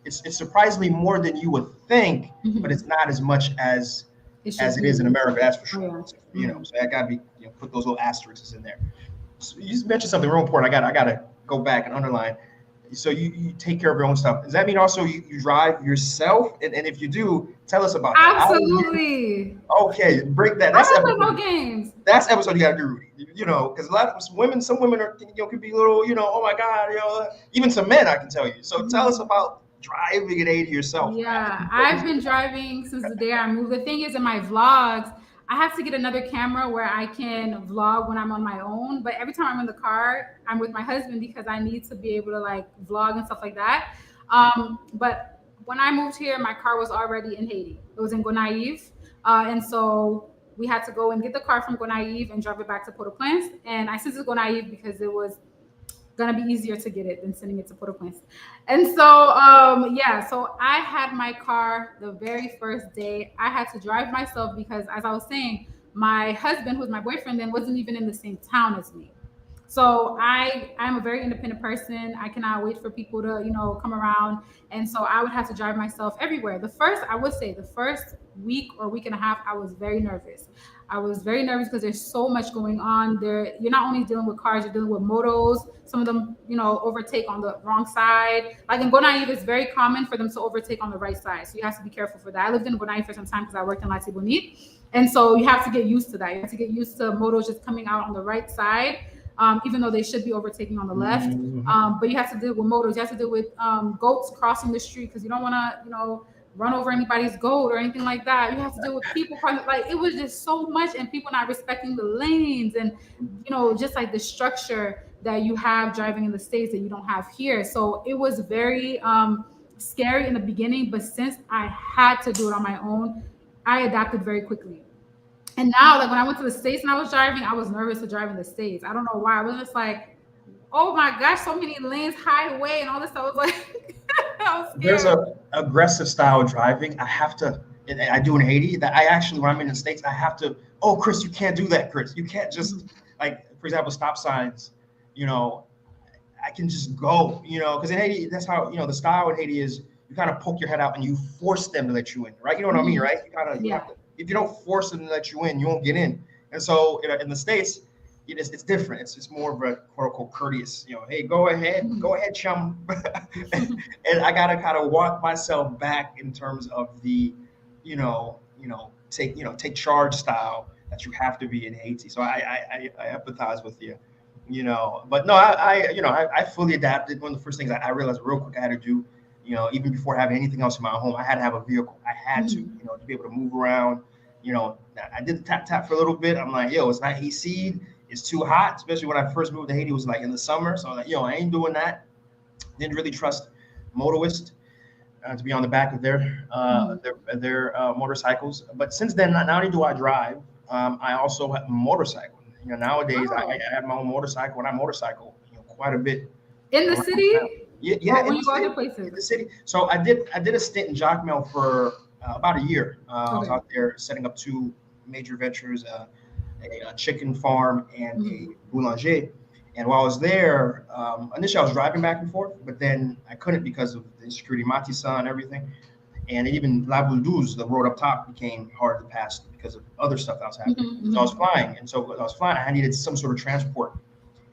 it's surprisingly more than you would think, but it's not as much as it is in America. That's for sure. So I gotta be put those little asterisks in there. So you just mentioned something real important. I gotta go back and underline. So you take care of your own stuff. Does that mean also you drive yourself? And if you do, tell us about that. Absolutely. Okay, break that. That's episode. No games. That's episode you gotta do, Rudy. Because a lot of women, some women are could be a little, oh my God, even some men, I can tell you. So tell us about driving an Haiti yourself. Yeah, I've been driving since the day I moved. The thing is, in my vlogs, I have to get another camera where I can vlog when I'm on my own. But every time I'm in the car, I'm with my husband because I need to be able to vlog and stuff like that. But when I moved here, my car was already in Haiti. It was in Gonaive. And so we had to go and get the car from Gonaive and drive it back to Port-au-Prince. And I sent it to Gonaive because it was gonna be easier to get it than sending it to Port-au-Prince. And so so I had my car the very first day. I had to drive myself because, as I was saying, my husband, who was my boyfriend then, wasn't even in the same town as me. So I'm a very independent person. I cannot wait for people to come around, and so I would have to drive myself everywhere. The first week or week and a half, I was very nervous. I was very nervous because there's so much going on there. You're not only dealing with cars, you're dealing with motos. Some of them, overtake on the wrong side. Like in Gonaive, it's very common for them to overtake on the right side. So you have to be careful for that. I lived in Gonaive for some time because I worked in Latte Bonite. And so you have to get used to that. You have to get used to motos just coming out on the right side, even though they should be overtaking on the left. But you have to deal with motos. You have to deal with goats crossing the street because you don't want to, run over anybody's goat or anything like that. You have to deal with people it was just so much, and people not respecting the lanes, and just like the structure that you have driving in the States that you don't have here. So it was very scary in the beginning, but since I had to do it on my own, I adapted very quickly. And now, when I went to the States and I was driving, I was nervous to drive in the States. I don't know why. I was just like, oh my gosh, so many lanes, highway, and all this stuff. I was like, there's a aggressive style driving. I do in Haiti that I actually, when I'm in the States, I have to, oh, Chris, you can't do that, Chris. You can't just, for example, stop signs, I can just go, because in Haiti, that's how, the style in Haiti is you kind of poke your head out and you force them to let you in, right? You know what I mean, right? You have to, if you don't force them to let you in, you won't get in. And so in the States, it's different. It's more of a quote unquote courteous, hey, go ahead, chum. And I gotta kind of walk myself back in terms of the, take charge style that you have to be in Haiti. So I empathize with you, but no, I fully adapted. One of the first things I realized real quick I had to do, even before having anything else in my home, I had to have a vehicle. I had to be able to move around. I did the tap for a little bit. I'm like, it's not AC. It's too hot, especially when I first moved to Haiti. It was in the summer, so I'm like, I ain't doing that. Didn't really trust motorists to be on the back of their motorcycles. But since then, not only do I drive, I also have a motorcycle. Nowadays I have my own motorcycle, and I motorcycle quite a bit In the around city? town. Yeah, Or when you go other in places? the city. So I did a stint in Jacmel for about a year. I was Okay. out there setting up two major ventures, a chicken farm and a boulanger. And while I was there, initially I was driving back and forth, but then I couldn't because of the insecurity, Matissa and everything. And even La Bouldouze, the road up top, became hard to pass because of other stuff that was happening. So I was flying. And so as I was flying, I needed some sort of transport.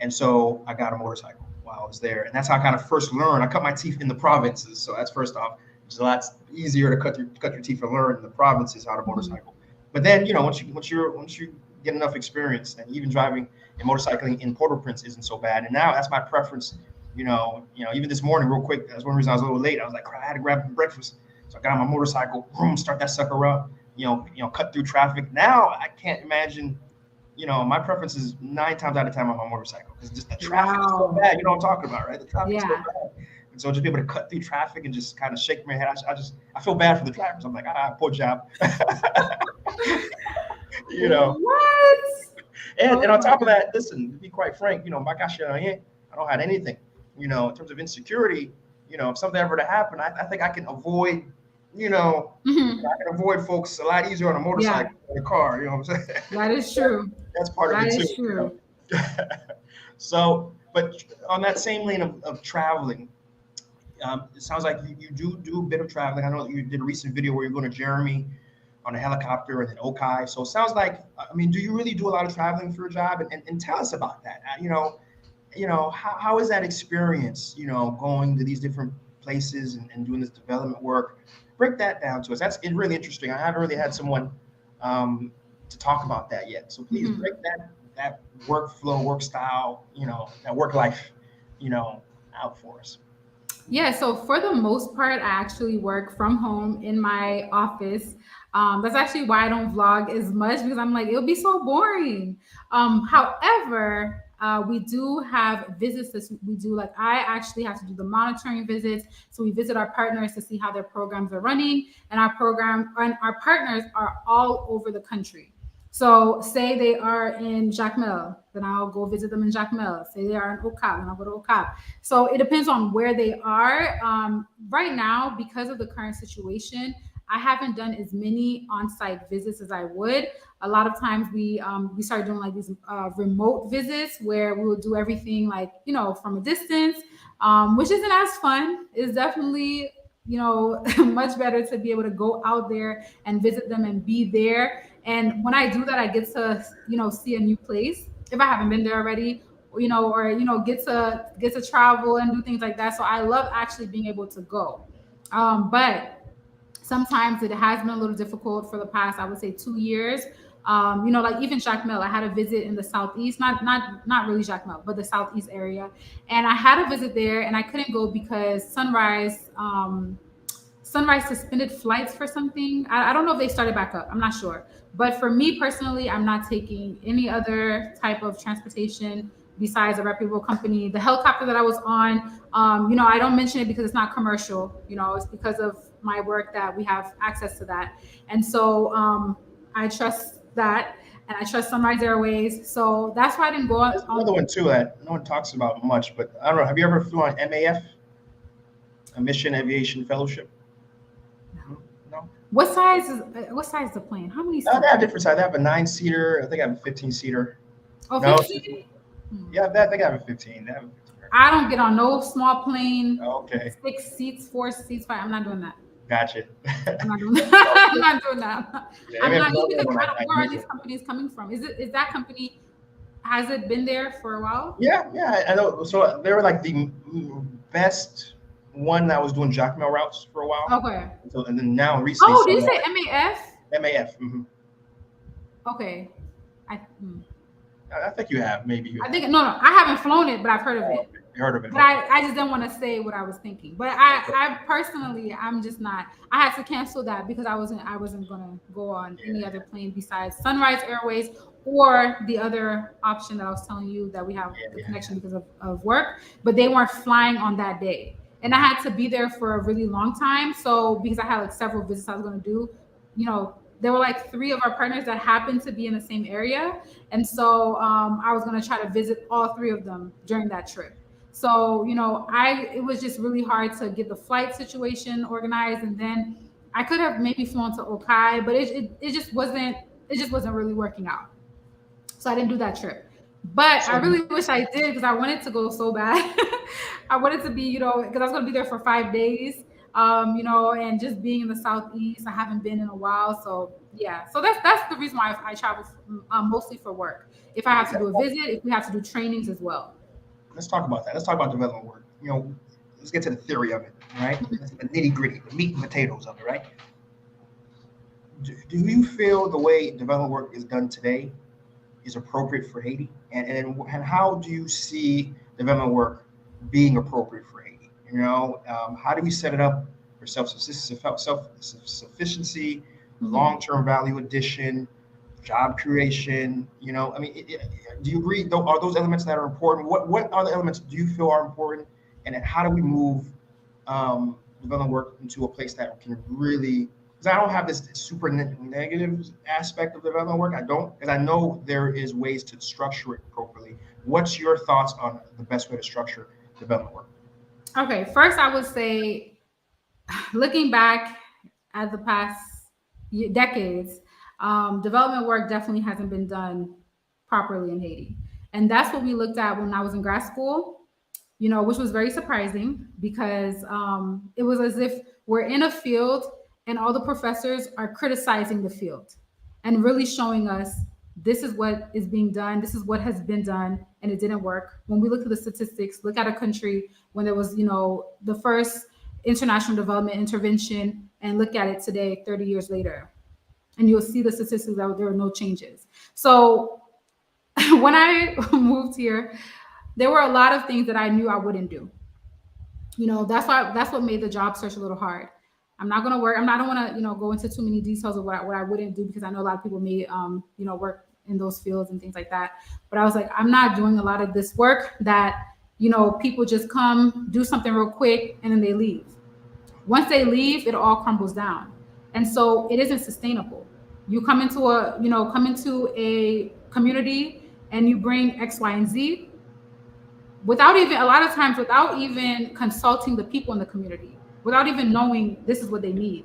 And so I got a motorcycle while I was there. And that's how I kind of first learned. I cut my teeth in the provinces. So that's first off. It's a lot easier to cut your teeth and learn in the provinces how to motorcycle. But then, once you get enough experience, and even driving and motorcycling in Port-au-Prince isn't so bad. And now that's my preference. Even this morning, real quick, that's one reason I was a little late. I was like, I had to grab breakfast. So I got on my motorcycle, boom, start that sucker up, cut through traffic. Now I can't imagine, my preference is 9 times out of 10 on my motorcycle because just the traffic is so bad. You know what I'm talking about, right? The traffic is so bad. And so just be able to cut through traffic and just kind of shake my head. I feel bad for the drivers. I'm like, poor job. What? And on top of that, listen, to be quite frank, I don't have anything, in terms of insecurity, if something ever to happen, I think I can avoid, I can avoid folks a lot easier on a motorcycle than a car, you know what I'm saying? That is true. That's part of it too. That is true. So, but on that same lane of traveling, it sounds like you do a bit of traveling. I know you did a recent video where you're going to Jeremy on a helicopter and then Okai. So it sounds like, do you really do a lot of traveling for your job? And tell us about that. How is that experience, going to these different places and doing this development work? Break that down to us. It's really interesting. I haven't really had someone to talk about that yet. So please break that workflow, work style, that work life, out for us. Yeah, so for the most part, I actually work from home in my office. That's actually why I don't vlog as much because I'm like, it'll be so boring. However, we do have visits that we do. Like I actually have to do the monitoring visits. So we visit our partners to see how their programs are running, and our partners are all over the country. So say they are in Jacmel, then I'll go visit them in Jacmel. Say they are in Okap, then I'll go to Okap. So it depends on where they are. Right now, because of the current situation, I haven't done as many on-site visits as I would. A lot of times we started doing like these remote visits where we will do everything like, from a distance, which isn't as fun. It's definitely, much better to be able to go out there and visit them and be there. And when I do that, I get to, see a new place if I haven't been there already, or get to travel and do things like that. So I love actually being able to go. But sometimes it has been a little difficult for the past, I would say 2 years. Like even Jacmel, I had a visit in the southeast, not really Jacmel, but the southeast area. And I had a visit there and I couldn't go because Sunrise suspended flights for something. I don't know if they started back up. I'm not sure. But for me personally, I'm not taking any other type of transportation besides a reputable company. The helicopter that I was on, I don't mention it because it's not commercial. It's because of my work that we have access to that. And so I trust that. And I trust Sunrise Airways. So that's why I didn't go on. There's another one too that no one talks about much, but I don't know. Have you ever flew on MAF, a Mission Aviation Fellowship? No. What size is the plane? How many seats? They have different sizes. They have a 9-seater. I think I have a 15-seater. Oh, 15? Yeah, I think I have a 15. They have a 15. I don't get on no small plane. Okay. 6 seats, 4 seats, 5. I'm not doing that. Gotcha. I'm not doing that. I'm not doing that. Yeah, I'm not even. Where are these companies coming from? Is that company? Has it been there for a while? Yeah, I know. So they were like the best one that was doing Jacmel routes for a while. Okay. So and then now recently. Oh, did you say MAF? MAF. Mm-hmm. Okay. I think you have maybe. I think no. I haven't flown it, but I've heard of it. You heard of it? But I just didn't want to say what I was thinking. But I personally, I'm just not. I had to cancel that because I wasn't gonna go on any other plane besides Sunrise Airways or the other option that I was telling you that we have the connection because of work. But they weren't flying on that day, and I had to be there for a really long time. So because I had like several visits I was gonna do, there were like 3 of our partners that happened to be in the same area. And so I was going to try to visit all 3 of them during that trip. So, it was just really hard to get the flight situation organized. And then I could have maybe flown to Okai, but it just wasn't really working out. So I didn't do that trip. But I really wish I did because I wanted to go so bad. I wanted to be, because I was going to be there for 5 days, and just being in the Southeast, I haven't been in a while. So yeah, so that's the reason why I travel mostly for work. If I have to do a visit, if we have to do trainings as well. Let's talk about that. Let's talk about development work. Let's get to the theory of it, right? The nitty gritty, the meat and potatoes of it, right? Do you feel the way development work is done today is appropriate for Haiti? And how do you see development work being appropriate for Haiti? How do we set it up for self-sufficiency, long-term value addition, job creation? Do you agree? Are those elements that are important? What other elements do you feel are important? And then how do we move development work into a place that can really? Because I don't have this super negative aspect of development work. I don't, because I know there is ways to structure it appropriately. What's your thoughts on the best way to structure development work? Okay, first I would say, looking back at the past decades, development work definitely hasn't been done properly in Haiti. And that's what we looked at when I was in grad school, which was very surprising because it was as if we're in a field and all the professors are criticizing the field and really showing us this is what is being done, this is what has been done, and it didn't work. When we look at the statistics, look at a country when there was, the first international development intervention, and look at it today, 30 years later, and you'll see the statistics that there are no changes. So when I moved here, there were a lot of things that I knew I wouldn't do. That's what made the job search a little hard. I'm not going to work. I don't want to, go into too many details of what I wouldn't do, because I know a lot of people may, work in those fields and things like that. But I was like, I'm not doing a lot of this work that, people just come, do something real quick, and then they leave. Once they leave, it all crumbles down. And so it isn't sustainable. You come into a community and you bring X, Y, and Z a lot of times without even consulting the people in the community, without even knowing this is what they need.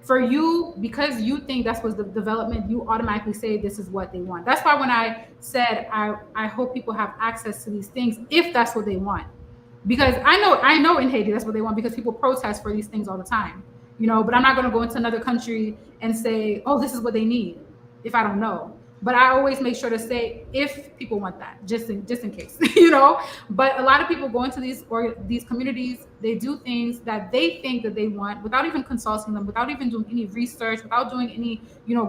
For you, because you think that's what's the development, you automatically say this is what they want. That's why when I said I hope people have access to these things if that's what they want. Because I know in Haiti that's what they want, because people protest for these things all the time. But I'm not going to go into another country and say, oh, this is what they need if I don't know. But I always make sure to say if people want that, just in case, But a lot of people go into these communities, they do things that they think that they want without even consulting them, without even doing any research, without doing any,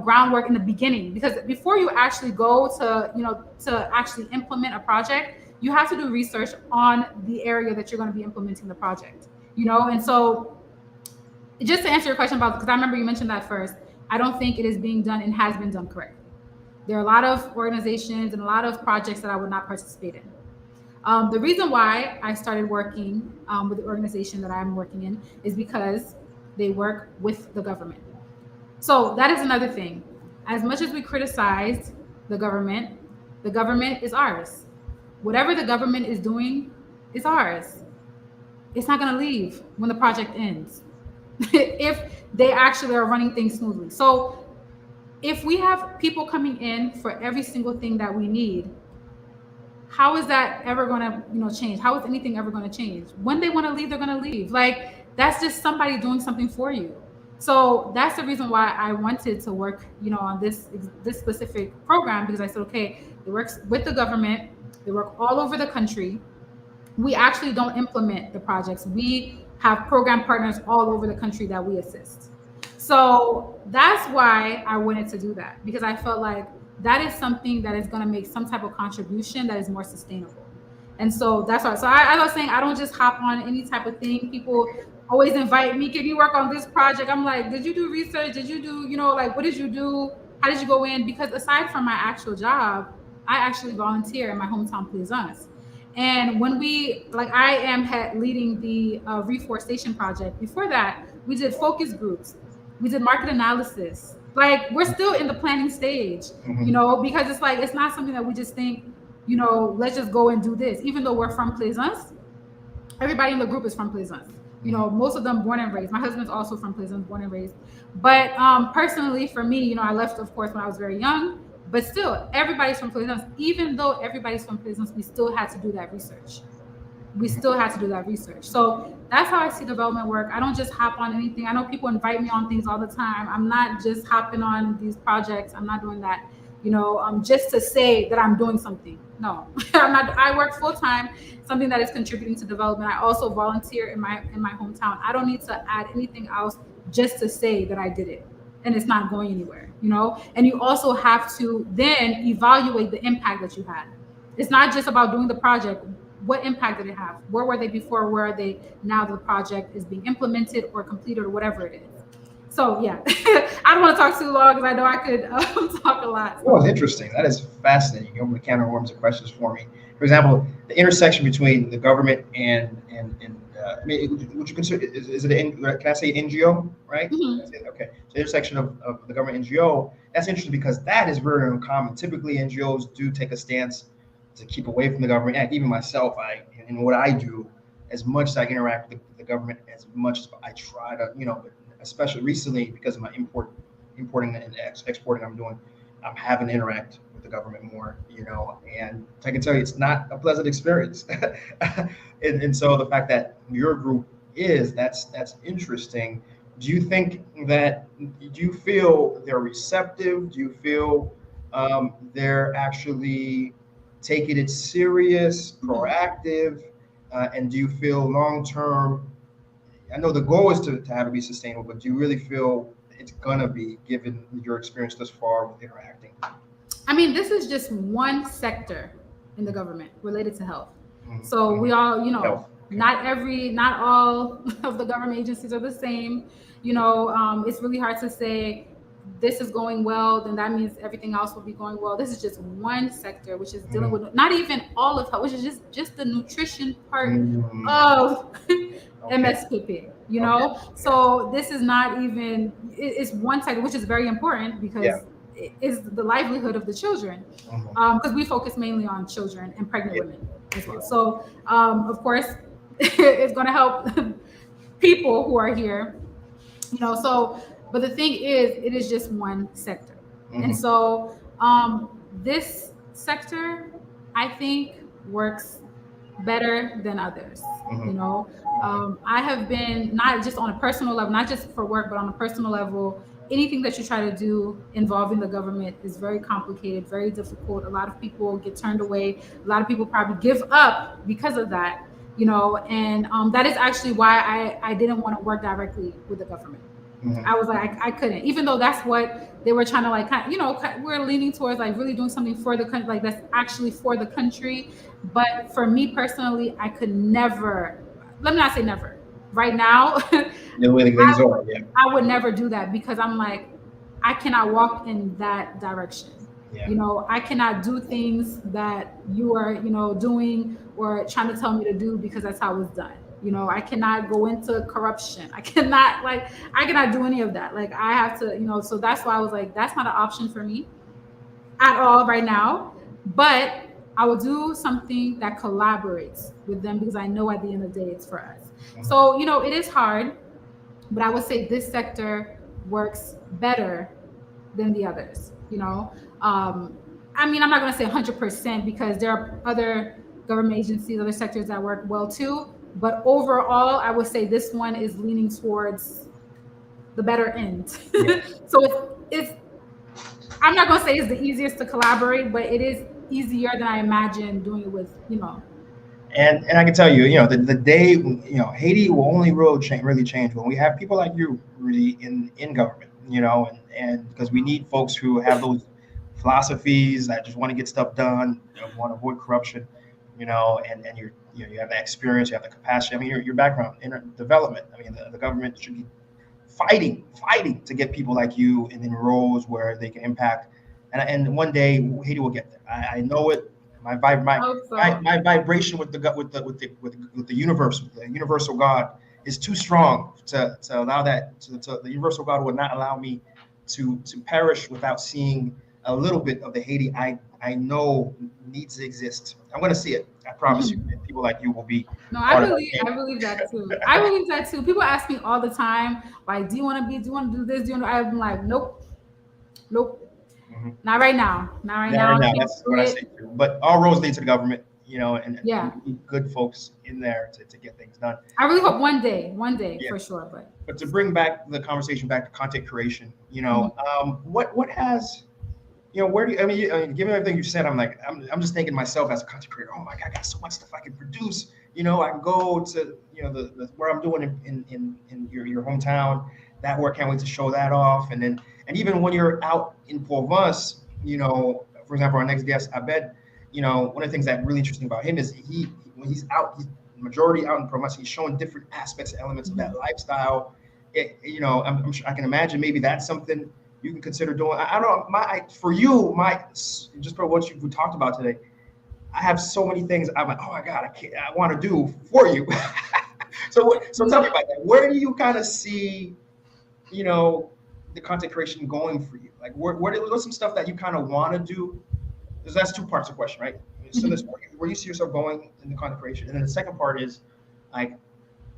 groundwork in the beginning. Because before you actually go to actually implement a project, you have to do research on the area that you're going to be implementing the project, And so just to answer your question about, because I remember you mentioned that first, I don't think it is being done and has been done correctly. There are a lot of organizations and a lot of projects that I would not participate in. The reason why I started working with the organization that I'm working in is because they work with the government. So that is another thing. As much as we criticize the government is ours. Whatever the government is doing is ours. It's not going to leave when the project ends if they actually are running things smoothly. So if we have people coming in for every single thing that we need, how is that ever going to, change? How is anything ever going to change? When they want to leave, they're going to leave. Like, that's just somebody doing something for you. So that's the reason why I wanted to work, on this specific program, because I said, okay, it works with the government. They work all over the country. We actually don't implement the projects. We have program partners all over the country that we assist. So that's why I wanted to do that, because I felt like that is something that is going to make some type of contribution that is more sustainable. And so that's why. So I was saying, I don't just hop on any type of thing. People always invite me, can you work on this project? I'm like, did you do research? Did you do, what did you do? How did you go in? Because aside from my actual job, I actually volunteer in my hometown Plaisance. And when I am leading the reforestation project. Before that, we did focus groups. We did market analysis. Like, we're still in the planning stage, because it's not something that we just think, let's just go and do this. Even though we're from Plaisance, everybody in the group is from Plaisance. You know, most of them born and raised. My husband's also from Plaisance, born and raised. But personally, for me, you know, I left, of course, when I was very young. But still, everybody's from Plaisance. Even though everybody's from Plaisance, we still had to do that research. We still had to do that research. So that's how I see development work. I don't just hop on anything. I know people invite me on things all the time. I'm not just hopping on these projects. I'm not doing that, you know, just to say that I'm doing something. No, I'm not. I work full time, something that is contributing to development. I also volunteer in my hometown. I don't need to add anything else just to say that I did it, and it's not going anywhere, you know. And you also have to then evaluate the impact that you had. It's not just about doing the project. What impact did it have? Where were they before? Where are they now that the project is being implemented or completed or whatever it is? So yeah, I don't want to talk too long because I know I could talk a lot. Oh, it's interesting. That is fascinating. You opened the can of worms of questions for me. For example, the intersection between the government and I mean, would you consider, is it can I say NGO, right? Mm-hmm. Okay, so the intersection of the government NGO, that's interesting because that is very uncommon. Typically, NGOs do take a stance to keep away from the government. And even myself, in what I do, as much as I interact with the government, as much as I try to, you know, especially recently because of my importing and exporting I'm having to interact with the government more, you know, and I can tell you it's not a pleasant experience. and so the fact that your group that's interesting. Do you think do you feel they're receptive? Do you feel they're actually taking it serious, proactive, and do you feel long term? I know the goal is to have it be sustainable, but do you really feel it's gonna be, given your experience thus far with interacting? I mean, this is just one sector in the government related to health. So we all, you know, Health. not all of the government agencies are the same. You know, it's really hard to say this is going well, then that means everything else will be going well. This is just one sector, which is dealing with not even all of health, which is just the nutrition part of MSPP, you know? So this is not even, it's one sector, which is very important because it is the livelihood of the children. Because we focus mainly on children and pregnant women as well. So of course, it's gonna help people who are here, you know, so, but the thing is, it is just one sector. And so this sector, I think, works better than others. You know, I have been, not just on a personal level, not just for work, but on a personal level, anything that you try to do involving the government is very complicated, very difficult. A lot of people get turned away. A lot of people probably give up because of that, you know, and that is actually why I didn't want to work directly with the government. I was like, I couldn't, even though that's what they were trying to like, you know, we're leaning towards like really doing something for the country, like that's actually for the country. But for me personally, I could never, let me not say never. Right now, I would never do that because I'm like, I cannot walk in that direction. You know, I cannot do things that you are, you know, doing or trying to tell me to do because that's how it was done. You know, I cannot go into corruption. I cannot do any of that. Like I have to, you know, so that's why I was like, that's not an option for me at all right now. But I will do something that collaborates with them because I know at the end of the day it's for us. So, you know, it is hard, but I would say this sector works better than the others, you know. I mean, I'm not going to say 100% because there are other government agencies, other sectors that work well too. But overall, I would say this one is leaning towards the better end. So it's I'm not going to say it's the easiest to collaborate, but it is easier than I imagined doing it with, you know. And I can tell you, you know, the day, you know, Haiti will only really change when we have people like you, Rudy, in government, you know, and because we need folks who have those philosophies that just want to get stuff done, want to avoid corruption, you know, and you have that experience, you have the capacity. I mean, your background in development. I mean, the government should be fighting to get people like you in roles where they can impact. And one day Haiti will get there. I know it. My vibration with the universe, with the universal God, is too strong to allow that. To the universal God would not allow me to perish without seeing a little bit of the Haiti I know needs to exist. I'm going to see it. I promise you. And people like you will be. No, I believe that too. I believe that too. People ask me all the time, like, do you want to do this? Do you want to? I'm like, nope. Mm-hmm. Not right now. Not right now. That's what I say too. But all roads lead to the government, and yeah, we need good folks in there to get things done. I really hope one day for sure. But to bring back the conversation back to content creation, what has, where do you, I mean, given everything you said, I'm just thinking myself as a content creator, oh my God, I got so much stuff I can produce. I can go to, the where I'm doing in your hometown, that work, can't wait to show that off. And even when you're out in Provence, for example, our next guest, Abed, one of the things that's really interesting about him is when he's out, he's majority out in Provence, he's showing different aspects and elements of that lifestyle. I'm sure I can imagine maybe that's something you can consider doing. I don't know, just for what you've talked about today, I have so many things I'm like, oh my God, I want to do for you. So tell me about that. Where do you kind of see, the content creation going for you? Like, what's some stuff that you kind of want to do? Because that's two parts of the question, right? So there's where you see yourself going in the content creation, and then the second part is like,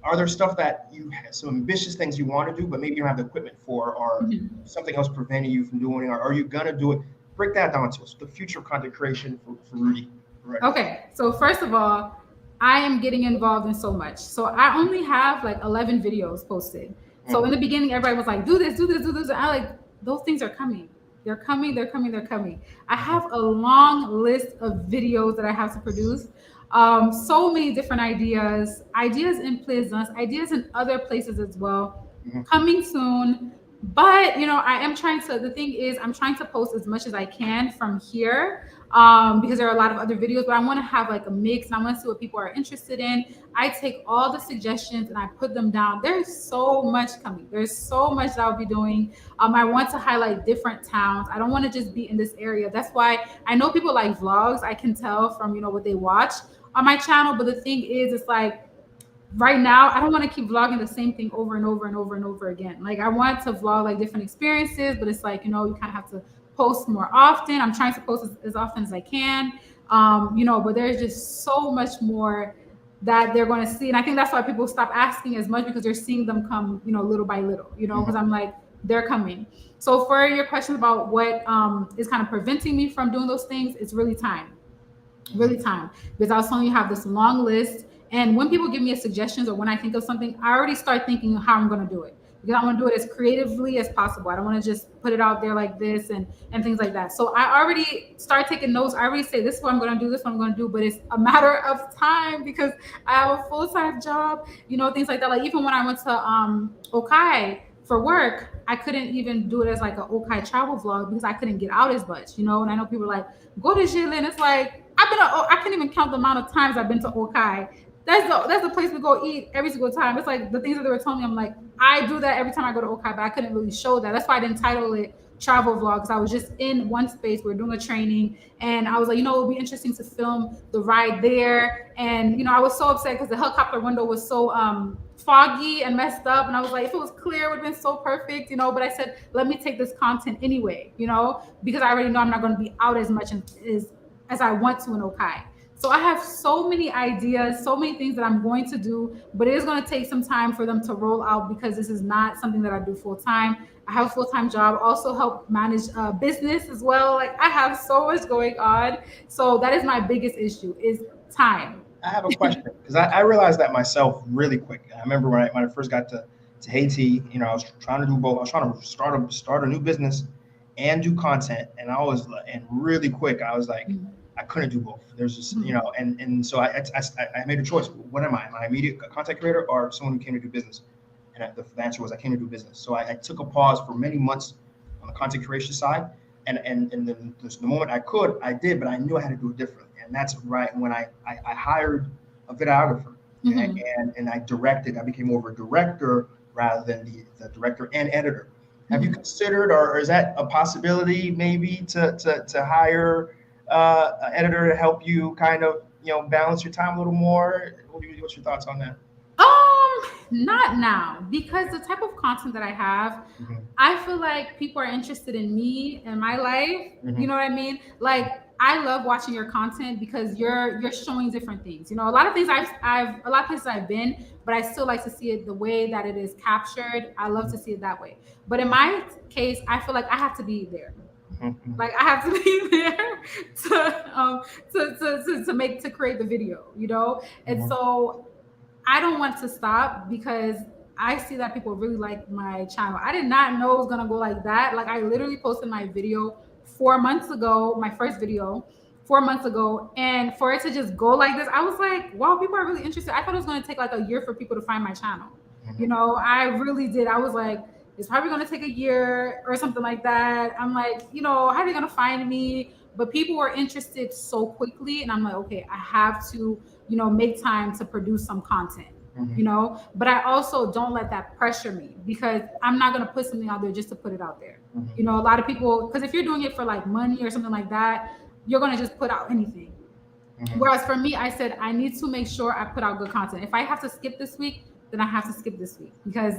are there stuff that you have some ambitious things you want to do, but maybe you don't have the equipment for, or something else preventing you from doing it, or are you gonna do it? Break that down to us. The future of content creation for Rudy. Right. Okay, so first of all, I am getting involved in so much. So I only have like 11 videos posted. So in the beginning, everybody was like, do this. And I like, those things are coming. They're coming. I have a long list of videos that I have to produce. So many different ideas in Plaisance, ideas in other places as well, coming soon. But I'm trying to post as much as I can from here, because there are a lot of other videos, but I want to have like a mix, and I want to see what people are interested in. I take all the suggestions and I put them down. There's so much coming. There's so much that I'll be doing. I want to highlight different towns. I don't want to just be in this area. That's why I know people like vlogs. I can tell from what they watch on my channel. But the thing is, it's like, right now, I don't want to keep vlogging the same thing over and over again. Like, I want to vlog like different experiences, but it's like, you kind of have to post more often. I'm trying to post as often as I can, but there's just so much more that they're going to see. And I think that's why people stop asking as much, because they're seeing them come, little by little, because I'm like, they're coming. So for your question about what is kind of preventing me from doing those things, it's really time. Because I was telling you, have this long list. And when people give me suggestions, or when I think of something, I already start thinking how I'm going to do it, because I want to do it as creatively as possible. I don't want to just put it out there like this and things like that. So I already start taking notes. I already say, this is what I'm going to do, this is what I'm going to do. But it's a matter of time, because I have a full-time job, things like that. Like, even when I went to Okai for work, I couldn't even do it as like an Okai travel vlog, because I couldn't get out as much, And I know people are like, go to Jilin. It's like, I can't even count the amount of times I've been to Okai. That's the place we go eat every single time. It's like the things that they were telling me, I'm like, I do that every time I go to Okai, but I couldn't really show that. That's why I didn't title it travel vlog, because I was just in one space. We were doing a training, and I was like, it would be interesting to film the ride there. And I was so upset because the helicopter window was so foggy and messed up, and I was like, if it was clear, it would have been so perfect, But I said, let me take this content anyway, because I already know I'm not going to be out as much as I want to in Okai. So I have so many ideas, so many things that I'm going to do, but it is going to take some time for them to roll out, because this is not something that I do full time. I have a full-time job, also help manage a business as well. Like, I have so much going on. So that is my biggest issue, is time. I have a question, because I realized that myself really quick. I remember when I first got to Haiti, I was trying to do both. I was trying to start a new business and do content. And really quick, I was like, I couldn't do both. There's just, and so I made a choice. What am I? Am I an immediate content creator, or someone who came to do business? And the answer was, I came to do business. So I took a pause for many months on the content creation side. And then the moment I could, I did, but I knew I had to do it differently. And that's right when I hired a videographer, and I directed. I became more of a director rather than the director and editor. Have you considered, or is that a possibility maybe to hire an editor to help you kind of balance your time a little more? What's your thoughts on that? Not now, because the type of content that I have, I feel like people are interested in me and my life. You know what I mean? Like I love watching your content because you're showing different things. You know, a lot of things I've a lot of places I've been, but I still like to see it the way that it is captured. I love to see it that way. But in my case, I feel like I have to be there. Like I have to be there to create the video, you know? And so I don't want to stop because I see that people really like my channel. I did not know it was gonna go like that. Like I literally posted my video 4 months ago, my first video 4 months ago, and for it to just go like this, I was like, wow, people are really interested. I thought it was gonna take like a year for people to find my channel. You know, I really did. I was like, it's probably going to take a year or something like that. I'm like, you know, how are they going to find me? But people were interested so quickly. And I'm like, okay, I have to, you know, make time to produce some content, you know, but I also don't let that pressure me because I'm not going to put something out there just to put it out there. You know, a lot of people, because if you're doing it for like money or something like that, you're going to just put out anything. Whereas for me, I said, I need to make sure I put out good content. If I have to skip this week, then I have to skip this week because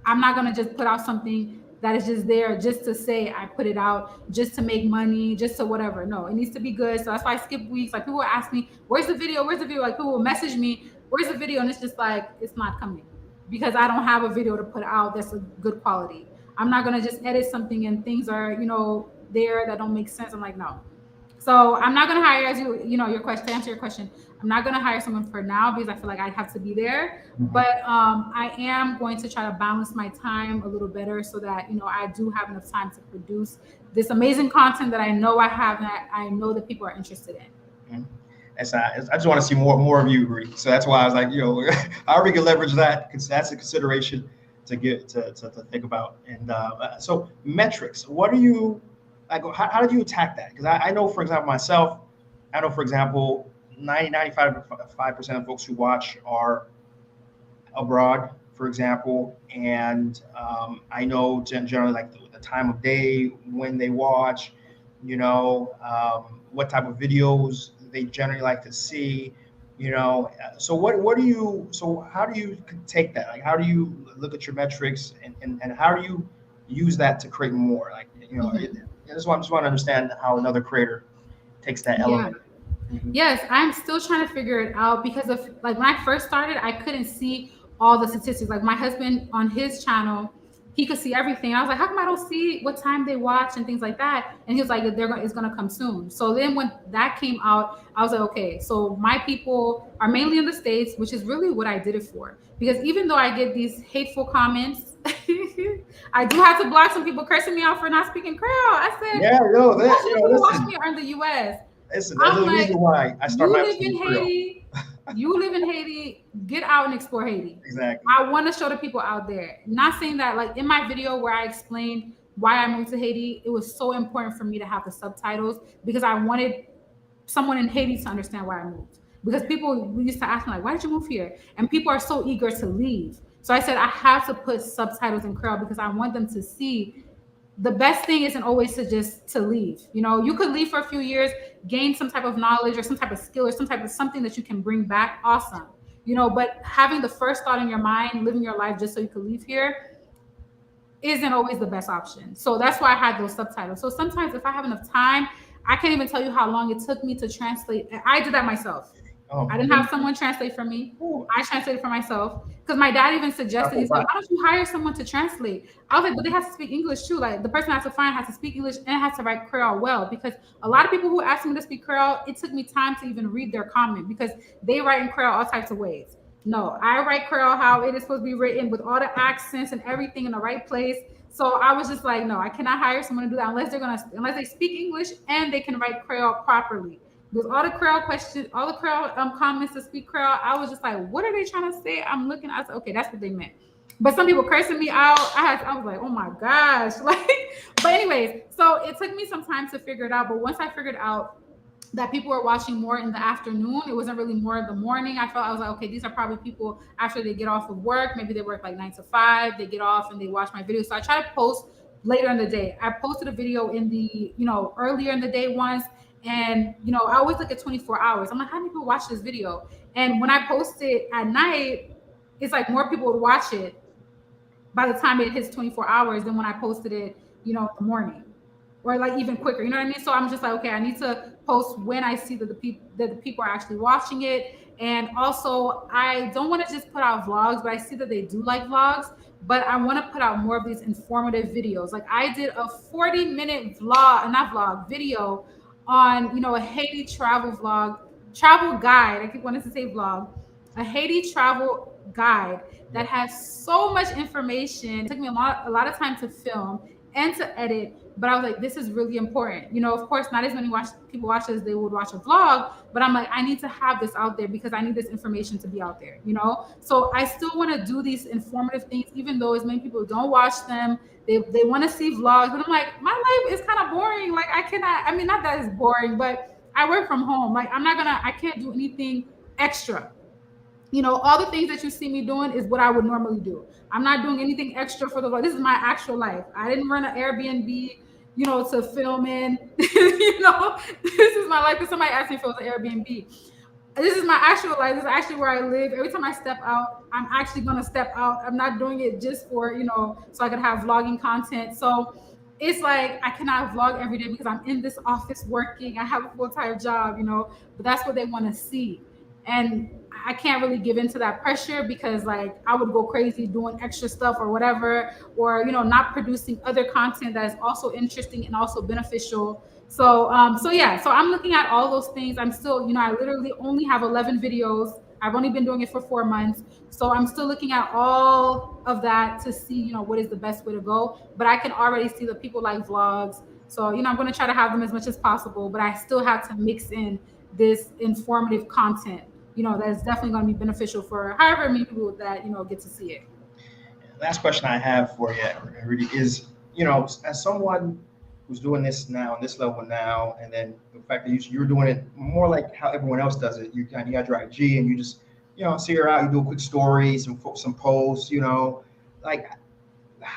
I'm not going to just put out something that is just there just to say I put it out, just to make money, just to whatever. No, it needs to be good. So that's why I skip weeks. Like people will ask me, where's the video? Where's the video? Like people will message me, where's the video? And it's just like, it's not coming because I don't have a video to put out that's a good quality. I'm not going to just edit something and things are, you know, there that don't make sense. I'm like, no. So I'm not going to hire, as you know, your question, to answer your question, I'm not going to hire someone for now because I feel like I have to be there. But I am going to try to balance my time a little better so that, you know, I do have enough time to produce this amazing content that I know I have, that I know that people are interested in. I just want to see more of you, Rudy. So that's why I was like, you know, how we can leverage that, because that's a consideration to get to think about. And so metrics, what are you, like, how did you attack that? Because I know, for example, myself, 95% of folks who watch are abroad, for example. And I know generally like the time of day when they watch, you know, what type of videos they generally like to see, you know. So how do you take that? Like, how do you look at your metrics and how do you use that to create more? Like, you know, I just want to understand how another creator takes that element. Yes, I'm still trying to figure it out because of like when I first started, I couldn't see all the statistics. Like my husband on his channel, he could see everything. I was like, how come I don't see what time they watch and things like that? And he was like, it's gonna come soon. So then when that came out, I was like, okay, so my people are mainly in the States, which is really what I did it for. Because even though I get these hateful comments, I do have to block some people cursing me out for not speaking Creole. I said, yeah, no, that, people watching me are in the US. There's a reason why I started my live in Haiti. You live in Haiti. Get out and explore Haiti. Exactly. I want to show the people out there. Not saying that, like in my video where I explained why I moved to Haiti, it was so important for me to have the subtitles because I wanted someone in Haiti to understand why I moved. Because people used to ask me like, why did you move here? And people are so eager to leave. So I said I have to put subtitles in Creole because I want them to see. The best thing isn't always to leave. You know, you could leave for a few years, gain some type of knowledge or some type of skill or some type of something that you can bring back. Awesome. You know, but having the first thought in your mind, living your life just so you could leave here isn't always the best option. So that's why I had those subtitles. So sometimes if I have enough time, I can't even tell you how long it took me to translate. I did that myself. I didn't have someone translate for me. I translated for myself because my dad even suggested, he's like, why don't you hire someone to translate? I was like, but they have to speak English too. Like the person I have to find has to speak English and has to write Creole well, because a lot of people who asked me to speak Creole, it took me time to even read their comment because they write in Creole all types of ways. No, I write Creole how it is supposed to be written with all the accents and everything in the right place. So I was just like, no, I cannot hire someone to do that unless they speak English and they can write Creole properly. Because all the Creole questions, all the Creole comments to speak Creole, I was just like, what are they trying to say? I'm looking, I said, okay, that's what they meant. But some people cursing me out. I was like, oh my gosh. Like, but anyways, so it took me some time to figure it out. But once I figured out that people were watching more in the afternoon, it wasn't really more in the morning. I was like, okay, these are probably people after they get off of work. Maybe they work like 9 to 5. They get off and they watch my video. So I try to post later in the day. I posted a video in the, earlier in the day once. And, I always look at 24 hours. I'm like, how many people watch this video? And when I post it at night, it's like more people would watch it by the time it hits 24 hours than when I posted it, in the morning, or like even quicker. You know what I mean? So I'm just like, okay, I need to post when I see that the people are actually watching it. And also, I don't want to just put out vlogs, but I see that they do like vlogs. But I want to put out more of these informative videos. Like I did a 40-minute vlog, not vlog, video on a Haiti travel guide. I keep wanting to say vlog, a Haiti travel guide that has so much information. It took me a lot of time to film and to edit, but I was like, this is really important. Of course, not as many people watch as they would watch a vlog, but I'm like, I need to have this out there because I need this information to be out there. So I still want to do these informative things, even though as many people don't watch them. They want to see vlogs, but I'm like, my life is kind of boring. Like I cannot. I mean, not that it's boring, but I work from home. Like I can't do anything extra. All the things that you see me doing is what I would normally do. I'm not doing anything extra for the vlog. This is my actual life. I didn't run an Airbnb, to film in. This is my life. Because somebody asked me if it was an Airbnb. This is my actual life. This is actually where I live. Every time I step out, I'm actually going to step out. I'm not doing it just for, so I could have vlogging content. So it's like I cannot vlog every day because I'm in this office working. I have a full-time job, but that's what they want to see. And I can't really give into that pressure because like I would go crazy doing extra stuff or whatever, or not producing other content that is also interesting and also beneficial. So so I'm looking at all those things. I'm still, I literally only have 11 videos. I've only been doing it for 4 months. So I'm still looking at all of that to see, what is the best way to go. But I can already see that people like vlogs. So, I'm going to try to have them as much as possible, but I still have to mix in this informative content, that's definitely going to be beneficial for however many people that, get to see it. Last question I have for you, Rudy, is, as someone who's doing this now, on this level now, and then the fact that you're doing it more like how everyone else does it. You got your IG and you just, see her out, you do a quick story, some posts, like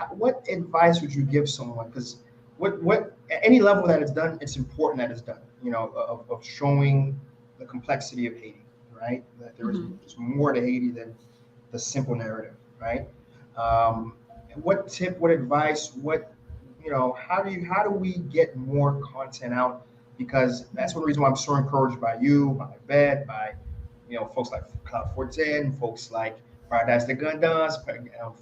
what advice would you give someone? Because what at any level that it's done, it's important that it's done, of showing the complexity of Haiti, right? That there is just more to Haiti than the simple narrative, right? What tip, what advice, how do we get more content out? Because that's one reason why I'm so encouraged by you, by Beth, by folks like Cloud 410, folks like Paradise de Gandans,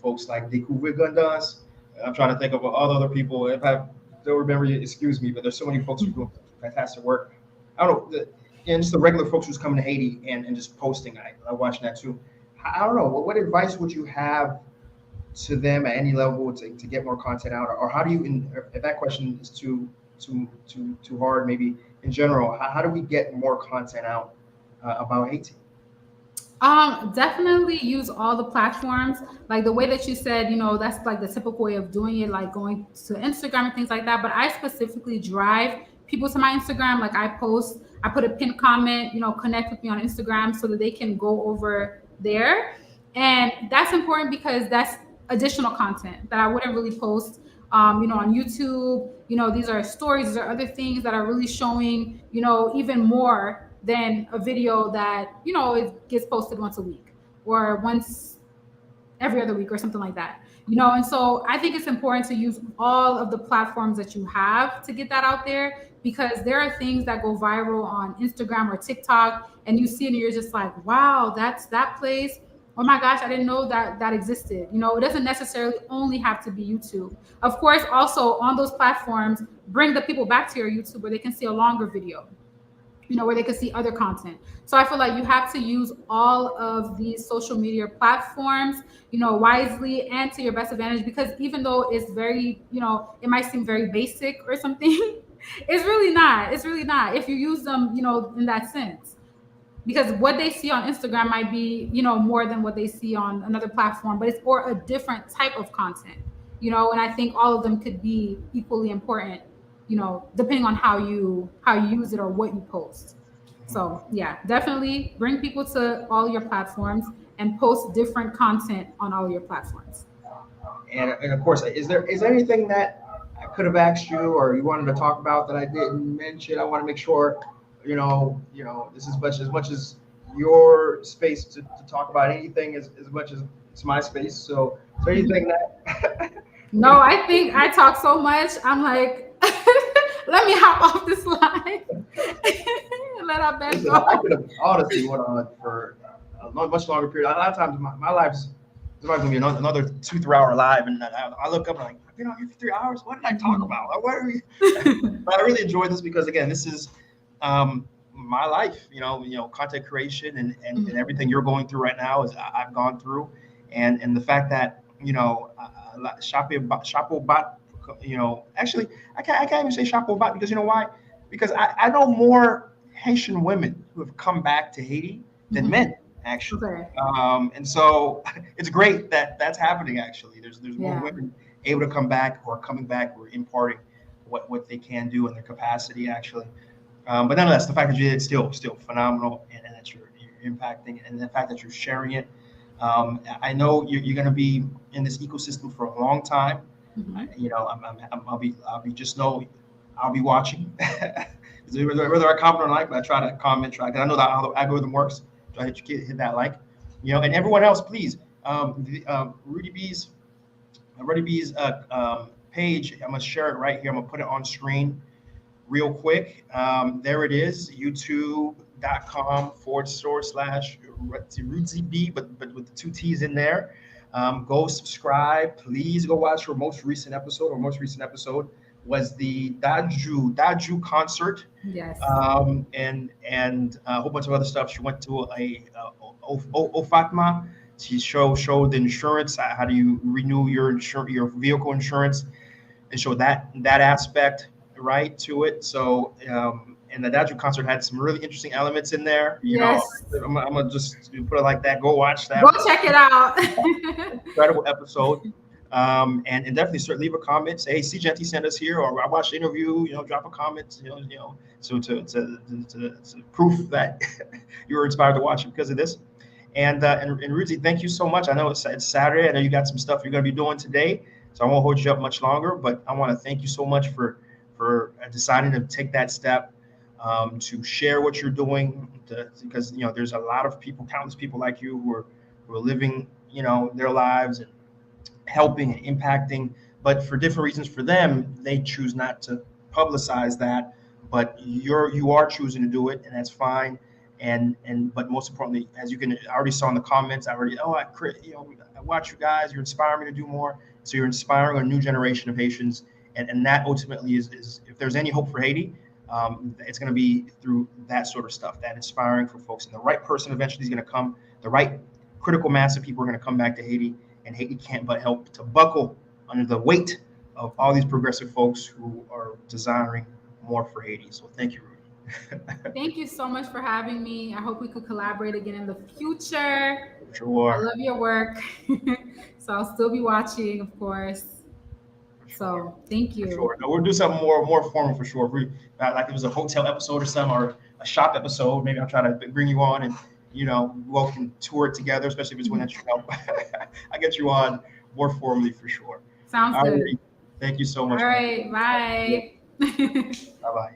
folks like Découvrir Gandans. I'm trying to think of other people. If I don't remember, excuse me, but there's so many folks who do fantastic work. I don't know, and just the regular folks who's coming to Haiti and just posting. I'm watching that too. I don't know. What advice would you have to them at any level to get more content out, or how do you? If that question is too hard, maybe in general, how do we get more content out about Haiti? Definitely use all the platforms. Like the way that you said, that's like the typical way of doing it, like going to Instagram and things like that. But I specifically drive people to my Instagram. Like I put a pinned comment, connect with me on Instagram so that they can go over there. And that's important because that's additional content that I wouldn't really post, on YouTube. These are stories, these are other things that are really showing, even more than a video that, it gets posted once a week or once every other week or something like that. And so I think it's important to use all of the platforms that you have to get that out there, because there are things that go viral on Instagram or TikTok and you see it and you're just like, wow, that's that place. Oh my gosh, I didn't know that existed. It doesn't necessarily only have to be YouTube. Of course, also on those platforms, bring the people back to your YouTube where they can see a longer video, where they can see other content. So I feel like you have to use all of these social media platforms, wisely and to your best advantage, because even though it's very, it might seem very basic or something, it's really not. It's really not if you use them, in that sense. Because what they see on Instagram might be, more than what they see on another platform, but it's for a different type of content, and I think all of them could be equally important, depending on how you use it or what you post. So yeah, definitely bring people to all your platforms and post different content on all your platforms. And of course, is there anything that I could have asked you or you wanted to talk about that I didn't mention? I want to make sure, this is as much as your space to talk about anything as much as it's my space. So anything that No, I think I talk so much. I'm like, let me hop off this line and let our bed listen, I go. could have honestly went on for a much longer period. A lot of times my life's it's probably gonna be another 2-3 hour live, and I look up and I'm like, I've been on here for 3 hours. What did I talk about? Like, what are we? But I really enjoy this because again, this is my life. Content creation and everything you're going through right now is I've gone through, and the fact that Chapeau Bot, actually I can't even say Chapeau Bot because you know why? Because I know more Haitian women who have come back to Haiti than men actually. Okay. And so it's great that that's happening. Actually, there's more Yeah. women able to come back or coming back or imparting what they can do in their capacity actually. But nonetheless, the fact that you did still phenomenal, and that you're impacting, and the fact that you're sharing it. I know you're going to be in this ecosystem for a long time. I'll be just know I'll be watching. Whether I comment or like, but I try to comment, because I know that how the algorithm works. Try to hit that like, and everyone else, please. Rudy B's page. I'm gonna share it right here. I'm gonna put it on screen real quick. There it is, youtube.com/Rudy B, but with the 2 T's in there. Go subscribe. Please go watch her most recent episode. Our most recent episode was the Daju concert. Yes. And a whole bunch of other stuff. She went to a Ofatma. She showed the insurance. How do you renew your vehicle insurance, and show that aspect right to it. So and the Daju concert had some really interesting elements in there. Yes. I'm gonna just put it like that. Go watch that. Go check it out. Incredible episode. And definitely leave a comment. Say, hey, SeeJeanty sent us here, or I watched the interview. drop a comment. So to proof that you were inspired to watch it because of this. And Rudy, thank you so much. I know it's Saturday. I know you got some stuff you're going to be doing today, so I won't hold you up much longer. But I want to thank you so much for deciding to take that step, to share what you're doing, because there's a lot of people, countless people like you who are living their lives and helping and impacting, but for different reasons for them, they choose not to publicize that. But you are choosing to do it, and that's fine. But most importantly, as I already saw in the comments, I watch you guys. You're inspiring me to do more. So you're inspiring a new generation of Haitians, and that ultimately is if there's any hope for Haiti, it's going to be through that sort of stuff, that inspiring for folks. And the right person eventually is going to come. The right critical mass of people are going to come back to Haiti, and Haiti can't but help to buckle under the weight of all these progressive folks who are desiring more for Haiti. So thank you, Rudy. Thank you so much for having me. I hope we could collaborate again in the future. Sure. I love your work. So I'll still be watching, of course. So thank you. Sure. No, we'll do something more formal for sure. Like it was a hotel episode or something, or a shop episode. Maybe I'll try to bring you on, and we all can tour it together, especially if it's one that you help. I get you on more formally for sure. Sounds good. Right. Thank you so much. All right. Bye. Bye-bye.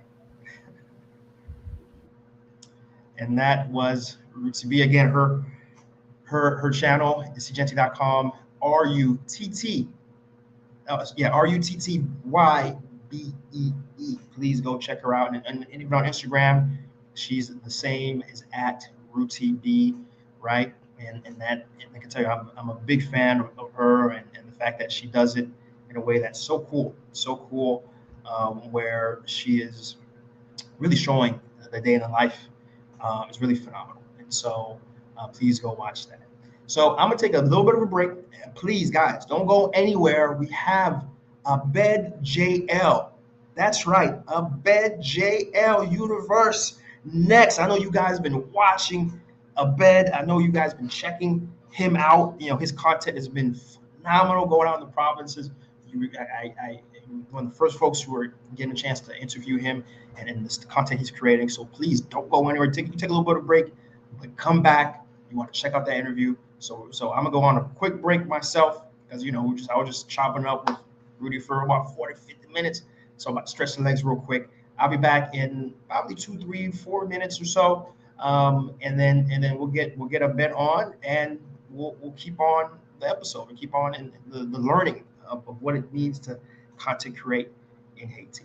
And that was Rudy B. Again, her channel is SeeJeanty.com. RUTTYBEE. Please go check her out. And even on Instagram, she's the same as at Rudy B, right? And I can tell you, I'm a big fan of her, and the fact that she does it in a way that's so cool, where she is really showing the day in the life. Is really phenomenal. And so please go watch that. So I'm going to take a little bit of a break. Please, guys, don't go anywhere. We have Abed JL. That's right, Abed JL Universe next. I know you guys have been watching Abed. I know you guys have been checking him out. His content has been phenomenal going out in the provinces. One of the first folks who are getting a chance to interview him and the content he's creating. So please don't go anywhere. Take a little bit of a break, but come back. You want to check out that interview. So I'm gonna go on a quick break myself, because I was just chopping up with Rudy for about 40-50 minutes. So I'm about to stretch the legs real quick. I'll be back in probably 2, 3, 4 minutes or so. and then we'll get a bit on, and we'll keep on the episode and keep on in the learning of what it means to content create in Haiti.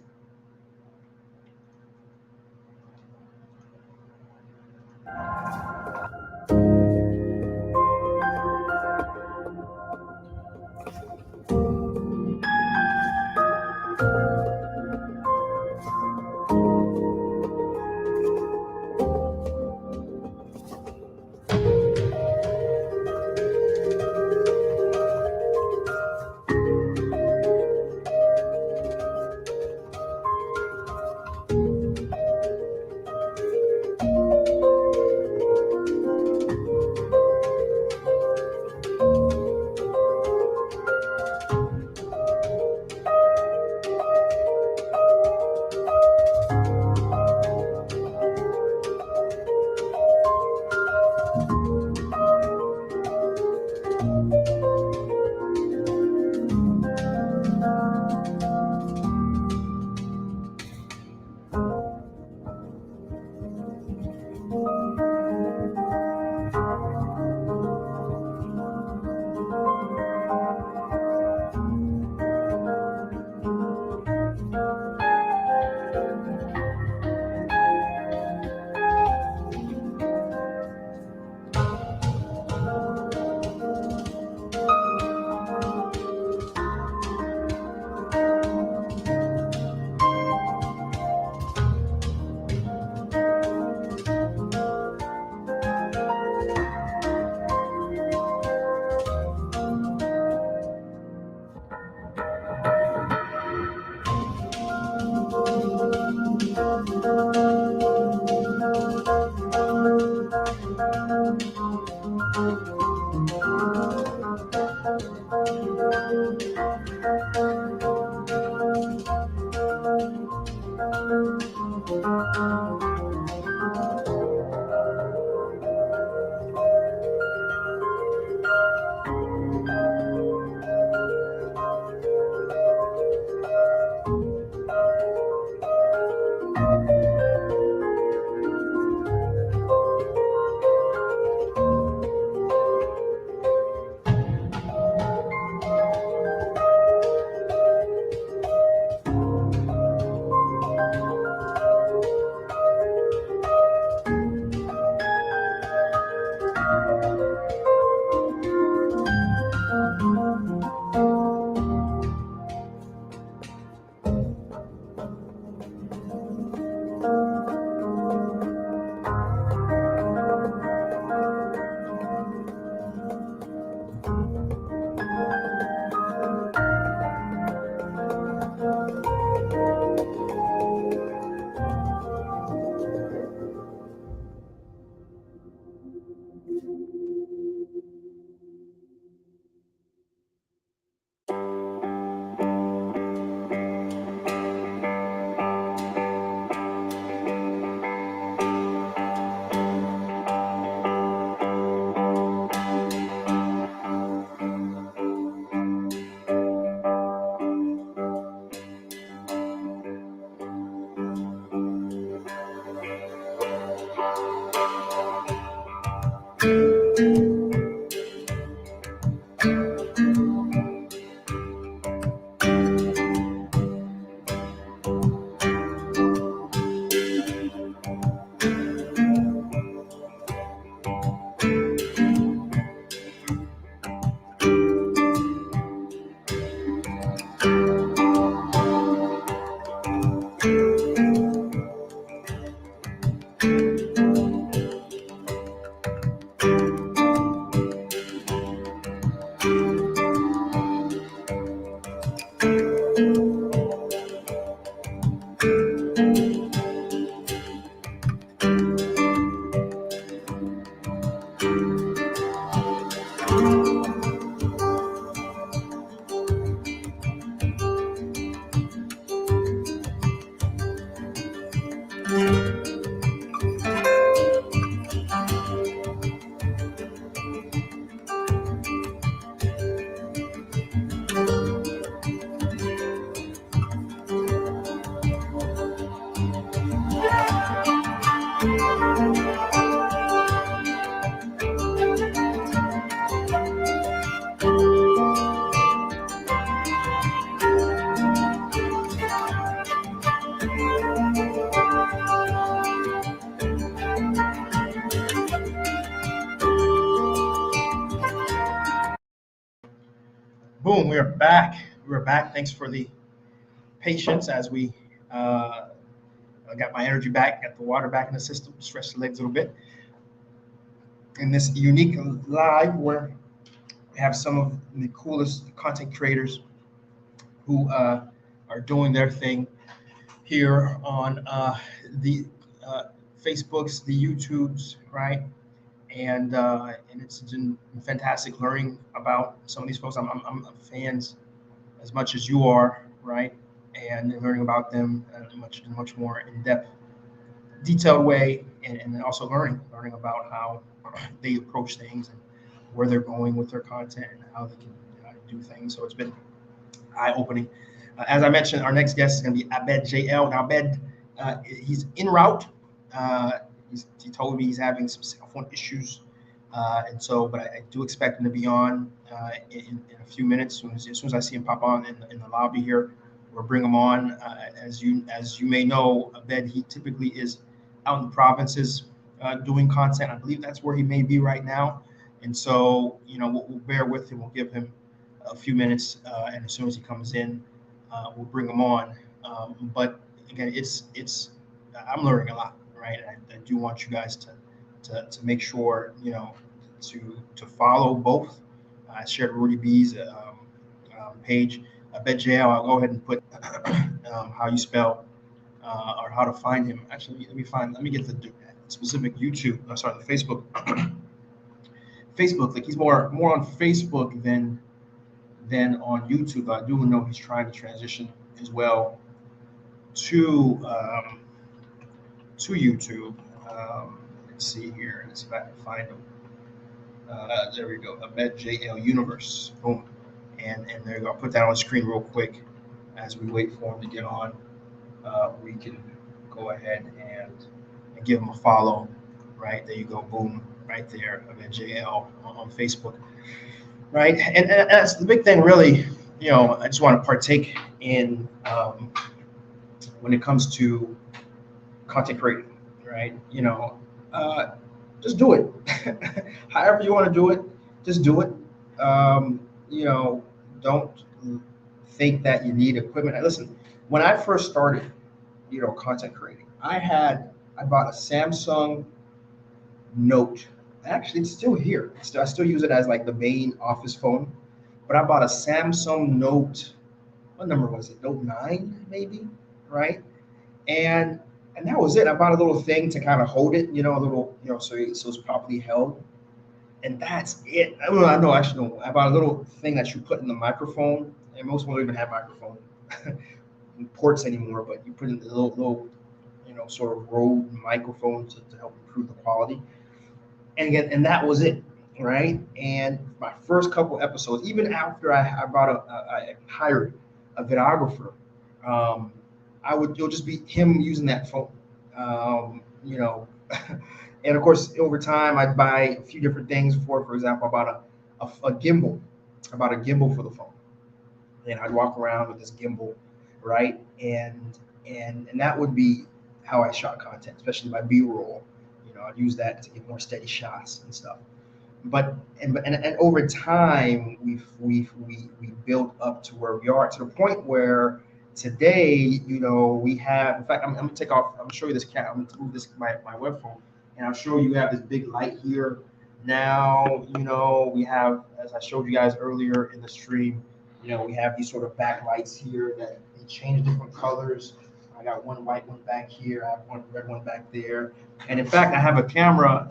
Boom, we are back. We're back. Thanks for the patience as we I got my energy back, got the water back in the system, stretched the legs a little bit. In this unique live where we have some of the coolest content creators who are doing their thing here on the Facebooks, the YouTubes, right? And it's been fantastic learning about some of these folks. I'm fans as much as you are, right? And learning about them in a much more in-depth, detailed way, and also learning about how they approach things and where they're going with their content and how they can do things. So it's been eye-opening. As I mentioned, our next guest is going to be Abed JL. Now, Abed, he's en route. He told me he's having some cell phone issues, and so, but I do expect him to be on in a few minutes. As soon as I see him pop on in the lobby here, we'll bring him on. As you may know, Abed, he typically is out in the provinces doing content. I believe that's where he may be right now, and so we'll bear with him. We'll give him a few minutes, and as soon as he comes in, we'll bring him on. But again, it's I'm learning a lot, right? And I do want you guys to make sure to follow both. I shared Rudy B's page. I bet JL. I'll go ahead and put how you spell or how to find him. Actually, let me get the specific YouTube. Sorry, the Facebook. Facebook. Like he's more on Facebook than on YouTube. I do know he's trying to transition as well to YouTube. Let's see here. Let's see if I can find him. There we go. Abed JL Universe. Boom. And there you go. I'll put that on the screen real quick as we wait for him to get on. We can go ahead and give him a follow. Right there you go. Boom. Right there. Abed JL on Facebook. Right. And that's the big thing, really. I just want to partake in when it comes to content creating. Right. Just do it. However you want to do it, just do it. Don't think that you need equipment. Listen, when I first started, content creating, I bought a Samsung Note. Actually, it's still here. I still use it as like the main office phone. But I bought a Samsung Note. What number was it? Note 9, maybe, right? And that was it. I bought a little thing to kind of hold it, so it's properly held. And that's it. I bought a little thing that you put in the microphone, and most people don't even have microphone ports anymore, but you put in the little sort of Rode microphone to help improve the quality. And again, and that was it, right? And my first couple episodes, even after I hired a videographer, it'll just be him using that phone, and of course, over time, I'd buy a few different things for example, I bought a gimbal. I bought a gimbal for the phone, and I'd walk around with this gimbal, right? And that would be how I shot content, especially my B-roll. I'd use that to get more steady shots and stuff. But over time, we built up to where we are, to the point where today, we have. In fact, I'm gonna take off. I'm gonna show you this cat. I'm gonna move this my web phone, and I'll show you. We have this big light here. Now, we have, as I showed you guys earlier in the stream, we have these sort of backlights here that they change different colors. I got one white one back here. I have one red one back there. And in fact, I have a camera.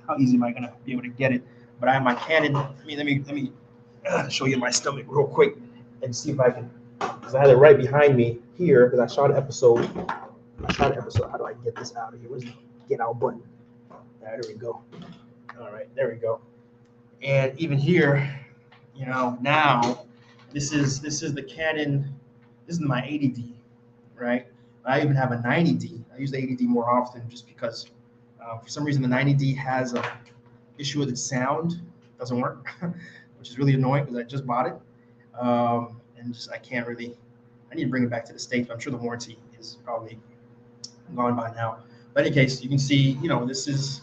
How easy am I gonna be able to get it? But I have my Canon. Let me show you my stomach real quick and see if I can. Because I had it right behind me here. Because I shot an episode. How do I get this out of here? Where's the get out button? There we go. All right, there we go. And even here, now this is the Canon. This is my 80D, right? I even have a 90D. I use the 80D more often just because for some reason the 90D has a issue with its sound. It doesn't work, which is really annoying because I just bought it. And I can't really, I need to bring it back to the States, but I'm sure the warranty is probably gone by now. But in any case, you can see, this is,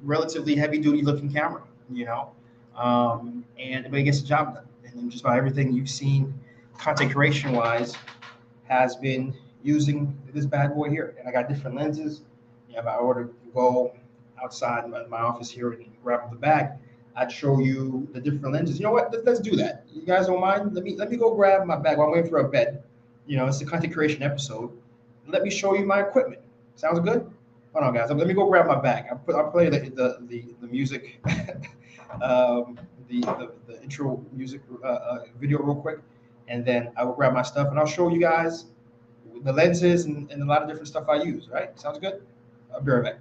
relatively heavy duty looking camera, but it gets the job done. and just about everything you've seen content creation wise has been using this bad boy here. And I got different lenses. If I were to go outside my office here and grab the bag, I'd show you the different lenses. You know what? Let's do that. You guys don't mind? Let me go grab my bag while I'm waiting for a bed. It's a content creation episode. Let me show you my equipment. Sounds good? Hold on, guys. Let me go grab my bag. I'll play the music, the intro music video real quick, and then I will grab my stuff and I'll show you guys the lenses and a lot of different stuff I use. Right? Sounds good? I'll be right back.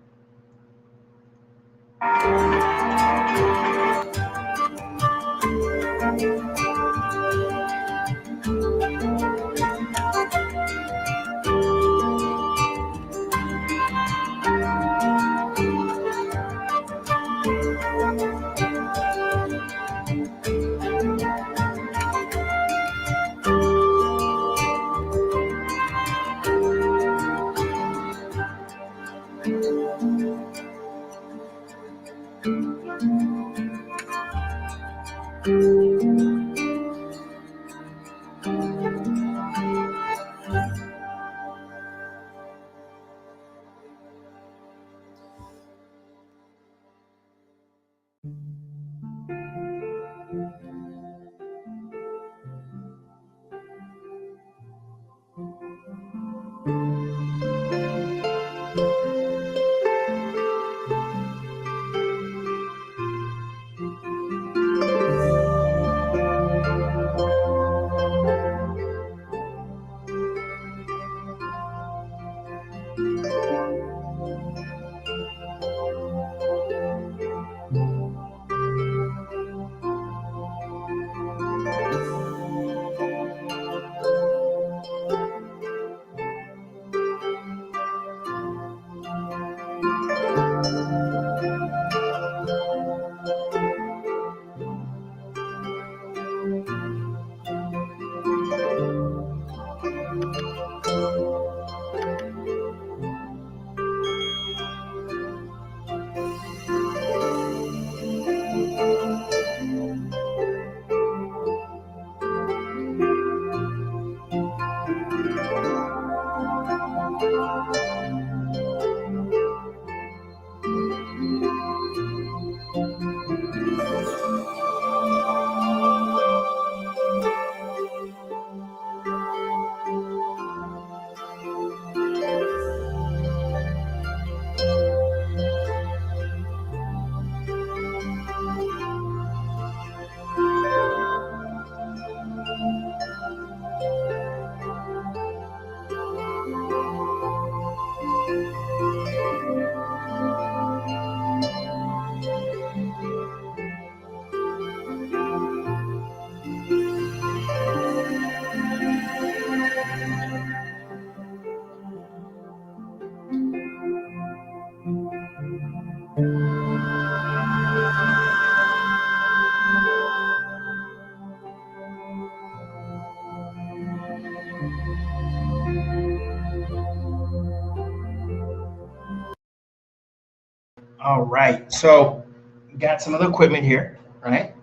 All right, so we got some other equipment here, right?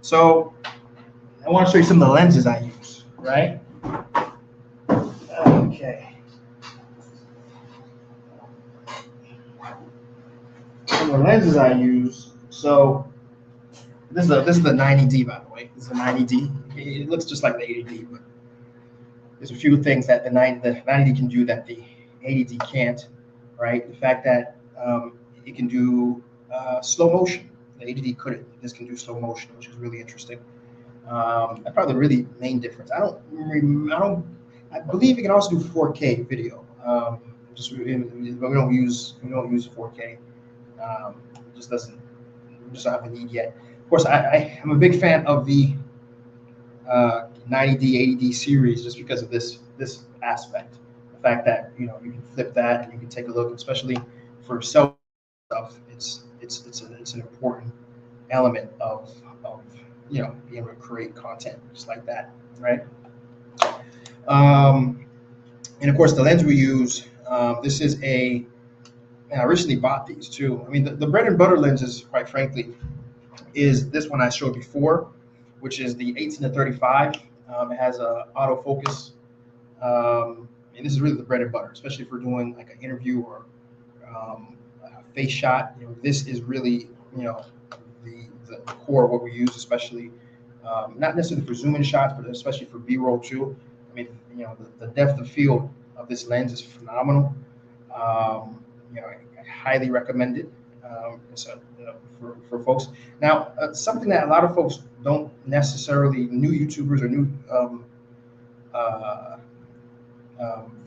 So I want to show you some of the lenses I use, right? Okay. Some of the lenses I use. So this is the 90D, by the way. This is the 90D. It looks just like the 80D, but there's a few things that the 90D can do that the 80D can't, right? The fact that it can do slow motion. The 80D couldn't. This can do slow motion, which is really interesting. That's probably the really main difference. I believe it can also do 4K video. But we don't use 4K. Just doesn't. We just don't have a need yet. Of course, I'm a big fan of the 90D, 80D series just because of this aspect. The fact that you can flip that and you can take a look, especially for self stuff. It's an important element of being able to create content just like that, right? And of course, the lens we use. This is and I recently bought these too. I mean, the bread and butter lenses, quite frankly, is this one I showed before, which is the 18 to 35. It has a autofocus. And this is really the bread and butter, especially if we're doing like an interview or a face shot. This is really, the core of what we use, especially not necessarily for zoom in shots, but especially for B-roll too. I mean, the depth of field of this lens is phenomenal. I highly recommend it. So, for folks. Now, something that a lot of folks don't necessarily, new YouTubers or new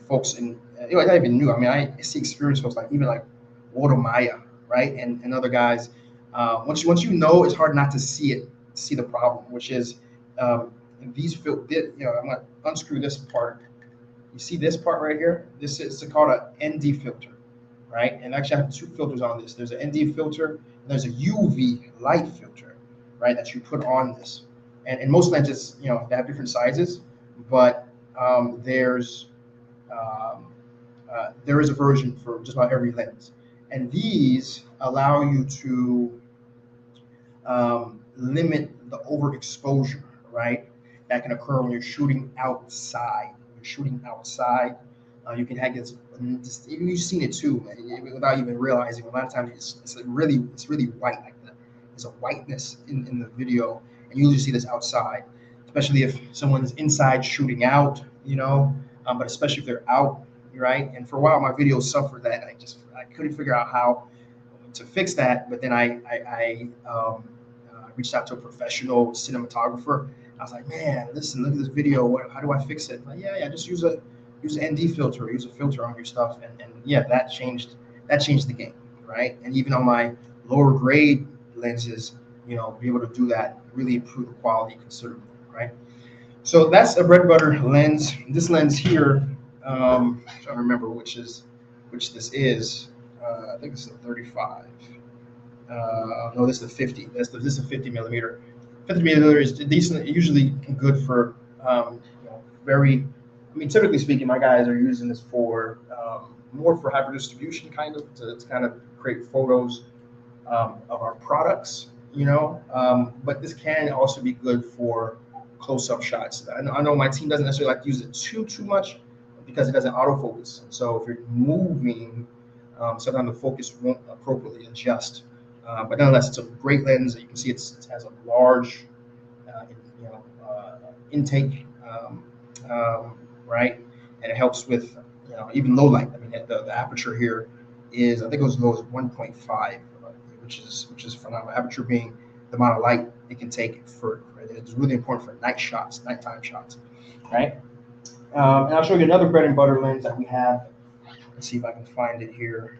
folks not even new. I mean, I see experienced folks like even like Walter Maya, right, and other guys. Once you know, it's hard not to see the problem, which is these I'm gonna unscrew this part. You see this part right here? This is called an ND filter, right? And actually, I have two filters on this. There's an ND filter and there's a UV light filter, right, that you put on this. And most lenses, they have different sizes, but there is a version for just about every lens, and these allow you to limit the overexposure, right, that can occur when you're shooting outside. You can have this. You've seen it too, man, without even realizing. A lot of times it's really white, like there's a whiteness in the video, and you usually see this outside, especially if someone's inside shooting out, but especially if they're out, right? And for a while, my videos suffered that. I couldn't figure out how to fix that. But then I reached out to a professional cinematographer. I was like, man, listen, look at this video. How do I fix it? Like, yeah, just use an ND filter. Use a filter on your stuff, and yeah, that changed the game, right? And even on my lower grade lenses, be able to do that really improve the quality considerably, right? So that's a bread and butter lens. This lens here, I'm trying to remember which this is. I think it's a 35. No, this is a 50. This is a 50 millimeter. 50 millimeter is decent, usually good for typically speaking, my guys are using this for more for hyper distribution, kind of to kind of create photos of our products, but this can also be good for close-up shots. I know my team doesn't necessarily like to use it too much because it doesn't autofocus. So if you're moving, sometimes the focus won't appropriately adjust. But nonetheless, it's a great lens. You can see it has a large, intake, right, and it helps with even low light. I mean, the aperture here is, I think it was as low as 1.5, which is phenomenal. Aperture being the amount of light it can take for. It's really important for nighttime shots, right? And I'll show you another bread and butter lens that we have. Let's see if I can find it here.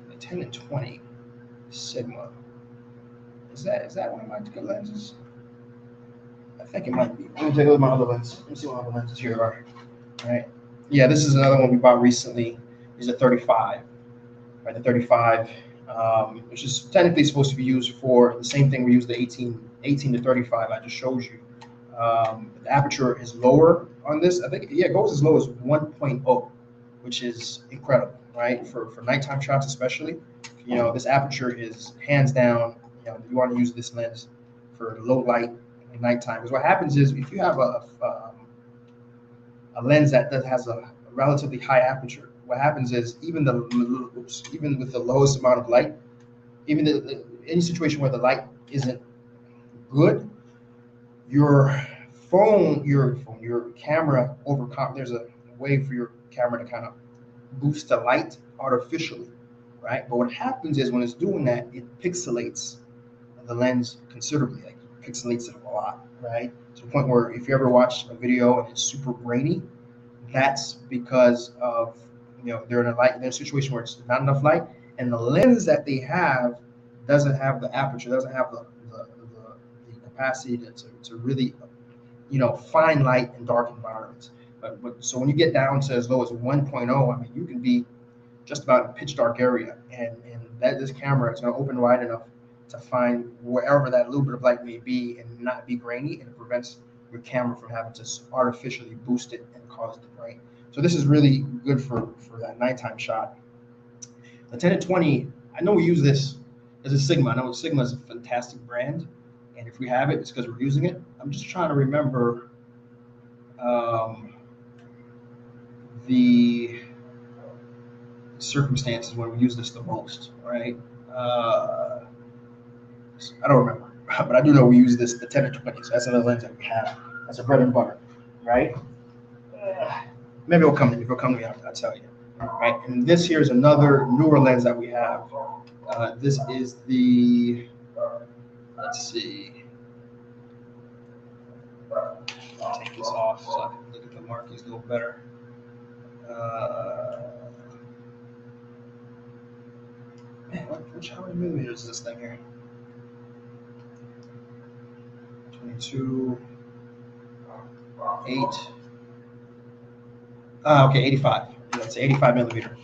The 10 and 20 Sigma. Is that one of my good lenses? I think it might be. Let me take a look at my other lens. Let me see what other lenses here are. All right. Yeah, this is another one we bought recently. These are 35. Right, the 35, which is technically supposed to be used for the same thing we use the 18 to 35 I just showed you. The aperture is lower on this. I think, yeah, it goes as low as 1.0, which is incredible, right? For nighttime shots especially. This aperture is hands down, you want to use this lens for low light and nighttime. Because what happens is if you have a lens that has a relatively high aperture, what happens is even with the lowest amount of light, any situation where the light isn't good, your camera there's a way for your camera to kind of boost the light artificially, right? But what happens is when it's doing that, it pixelates the lens considerably. Like it pixelates it a lot, right? To the point where if you ever watch a video and it's super grainy, that's because of they're in a situation where it's not enough light, and the lens that they have doesn't have the aperture, doesn't have the capacity to really fine light in dark environments. But so when you get down to as low as 1.0, I mean, you can be just about in a pitch dark area, and this camera is going to open wide enough to find wherever that little bit of light may be and not be grainy, and it prevents your camera from having to artificially boost it and cause it to grain. So this is really good for that nighttime shot. The 10 to 20, I know we use this is a Sigma. I know Sigma is a fantastic brand, and if we have it, it's because we're using it. I'm just trying to remember the circumstances when we use this the most, right? I don't remember, but I do know we use this the 10 or 20. So that's another lens that we have. That's a bread and butter, right? Maybe it'll come to me. If it'll come to me, I'll tell you. Right, and this here is another newer lens that we have. This is the, let's see. I'll take this off so I can look at the markings a little better. Man, how many millimeters is this thing here? 22, 8. Okay, 85. It's 85 millimeter.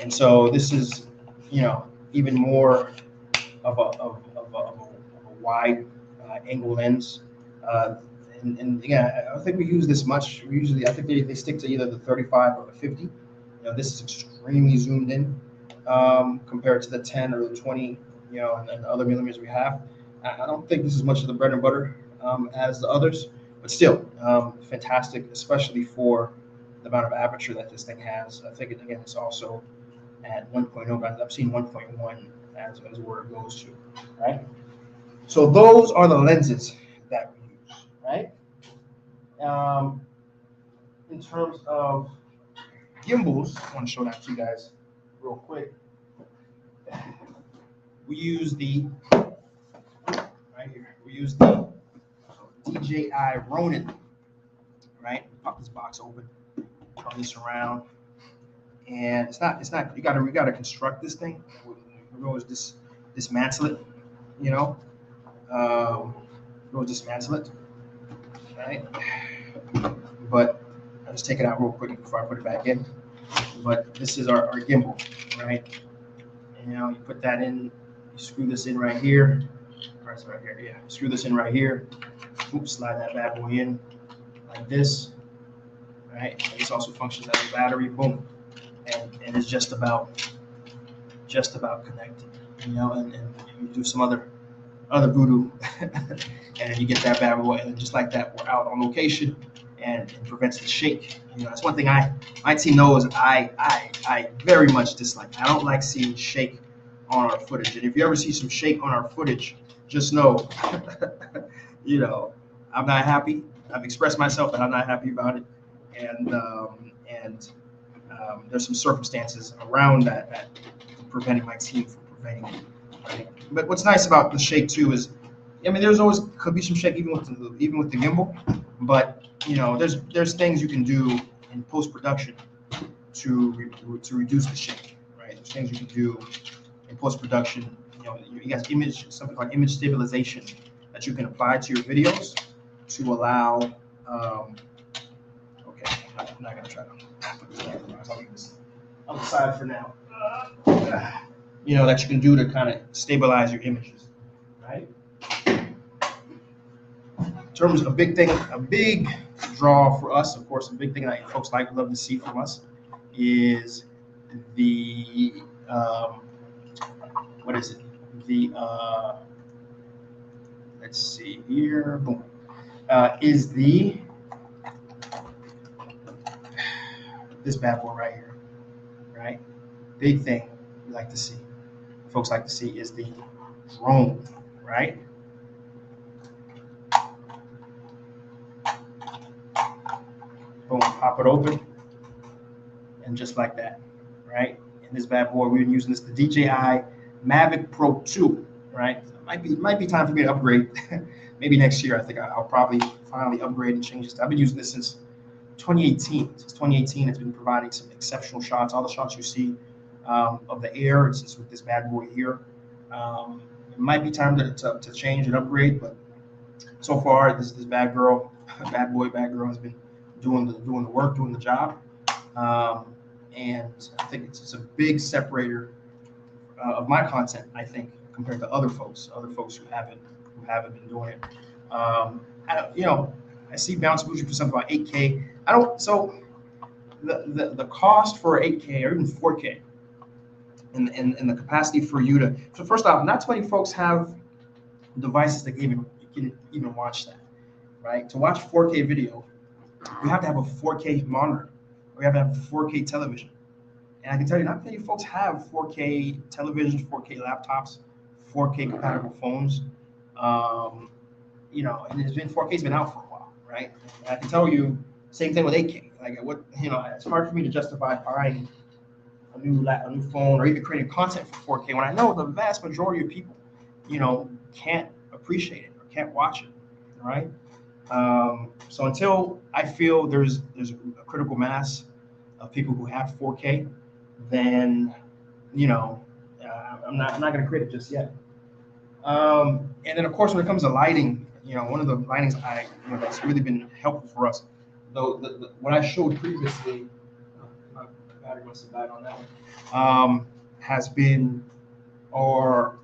And so this is, even more of a wide angle lens. And yeah, I don't think we use this much. I think they stick to either the 35 or the 50. This is extremely zoomed in compared to the 10 or the 20, and the other millimeters we have. I don't think this is much of the bread and butter as the others, but still fantastic, especially for the amount of aperture that this thing has. I think again, it's also at 1.0, but I've seen 1.1 as where it goes to, right? So those are the lenses that we use, right? In terms of gimbals, I want to show that to you guys real quick. We use the, right here, DJI Ronin, right? Pop this box open, turn this around, and it's not. We gotta construct this thing. We always dismantle it, we always dismantle it, right? But I'll just take it out real quick before I put it back in. But this is our gimbal, right? And you put that in, you screw this in right here. Right here, yeah. Screw this in right here. Oops, slide that bad boy in like this, right? And this also functions as a battery, boom. And it's just about connected, and you do some other voodoo, and you get that bad boy, and just like that, we're out on location, and it prevents the shake. That's one thing my team knows I very much dislike. I don't like seeing shake on our footage, and if you ever see some shake on our footage, just know, I'm not happy. I've expressed myself that I'm not happy about it, and there's some circumstances around that preventing my team from preventing it. Right? But what's nice about the shake too is, there's always could be some shake even with the gimbal, but there's things you can do in post production to reduce the shake. Right? There's things you can do in post production. You got something like image stabilization that you can apply to your videos to allow. Okay, I'm not gonna try to put this camera on. I'll leave this on the side for now. That you can do to kind of stabilize your images, right? In terms of a big draw for us, of course, a big thing that folks love to see from us is the what is it? The let's see here. Boom. Is this bad boy right here, right? Big thing we like to see. Folks like to see is the drone, right? Boom, pop it open, and just like that, right? And this bad boy, we've been using this, the DJI Mavic Pro 2, right? It might be time for me to upgrade. Maybe next year, I think I'll probably finally upgrade and change this. I've been using this since 2018. Since 2018, it's been providing some exceptional shots. All the shots you see of the air, it's just with this bad boy here. It might be time to change and upgrade, but so far, this bad boy has been doing the work, doing the job, and I think it's a big separator of my content. I think compared to other folks who haven't been doing it. I see Bounce Bougie for something about 8K. So the cost for 8K or even 4K and the capacity for you to. So first off, not too many folks have devices that can even watch that, right? To watch 4K video, you have to have a 4K monitor, or you have to have 4K television. And I can tell you, not many folks have 4K televisions, 4K laptops, 4K compatible phones. And it's been 4K's been out for a while, right? And I can tell you, same thing with 8K. Like it's hard for me to justify buying a new phone or even creating content for 4K when I know the vast majority of people, can't appreciate it or can't watch it, right? So until I feel there's a critical mass of people who have 4K, then I'm not going to create it just yet. And then of course when it comes to lighting, one of the lightings that's really been helpful for us, though what I showed previously, my battery must have died on that one, has been our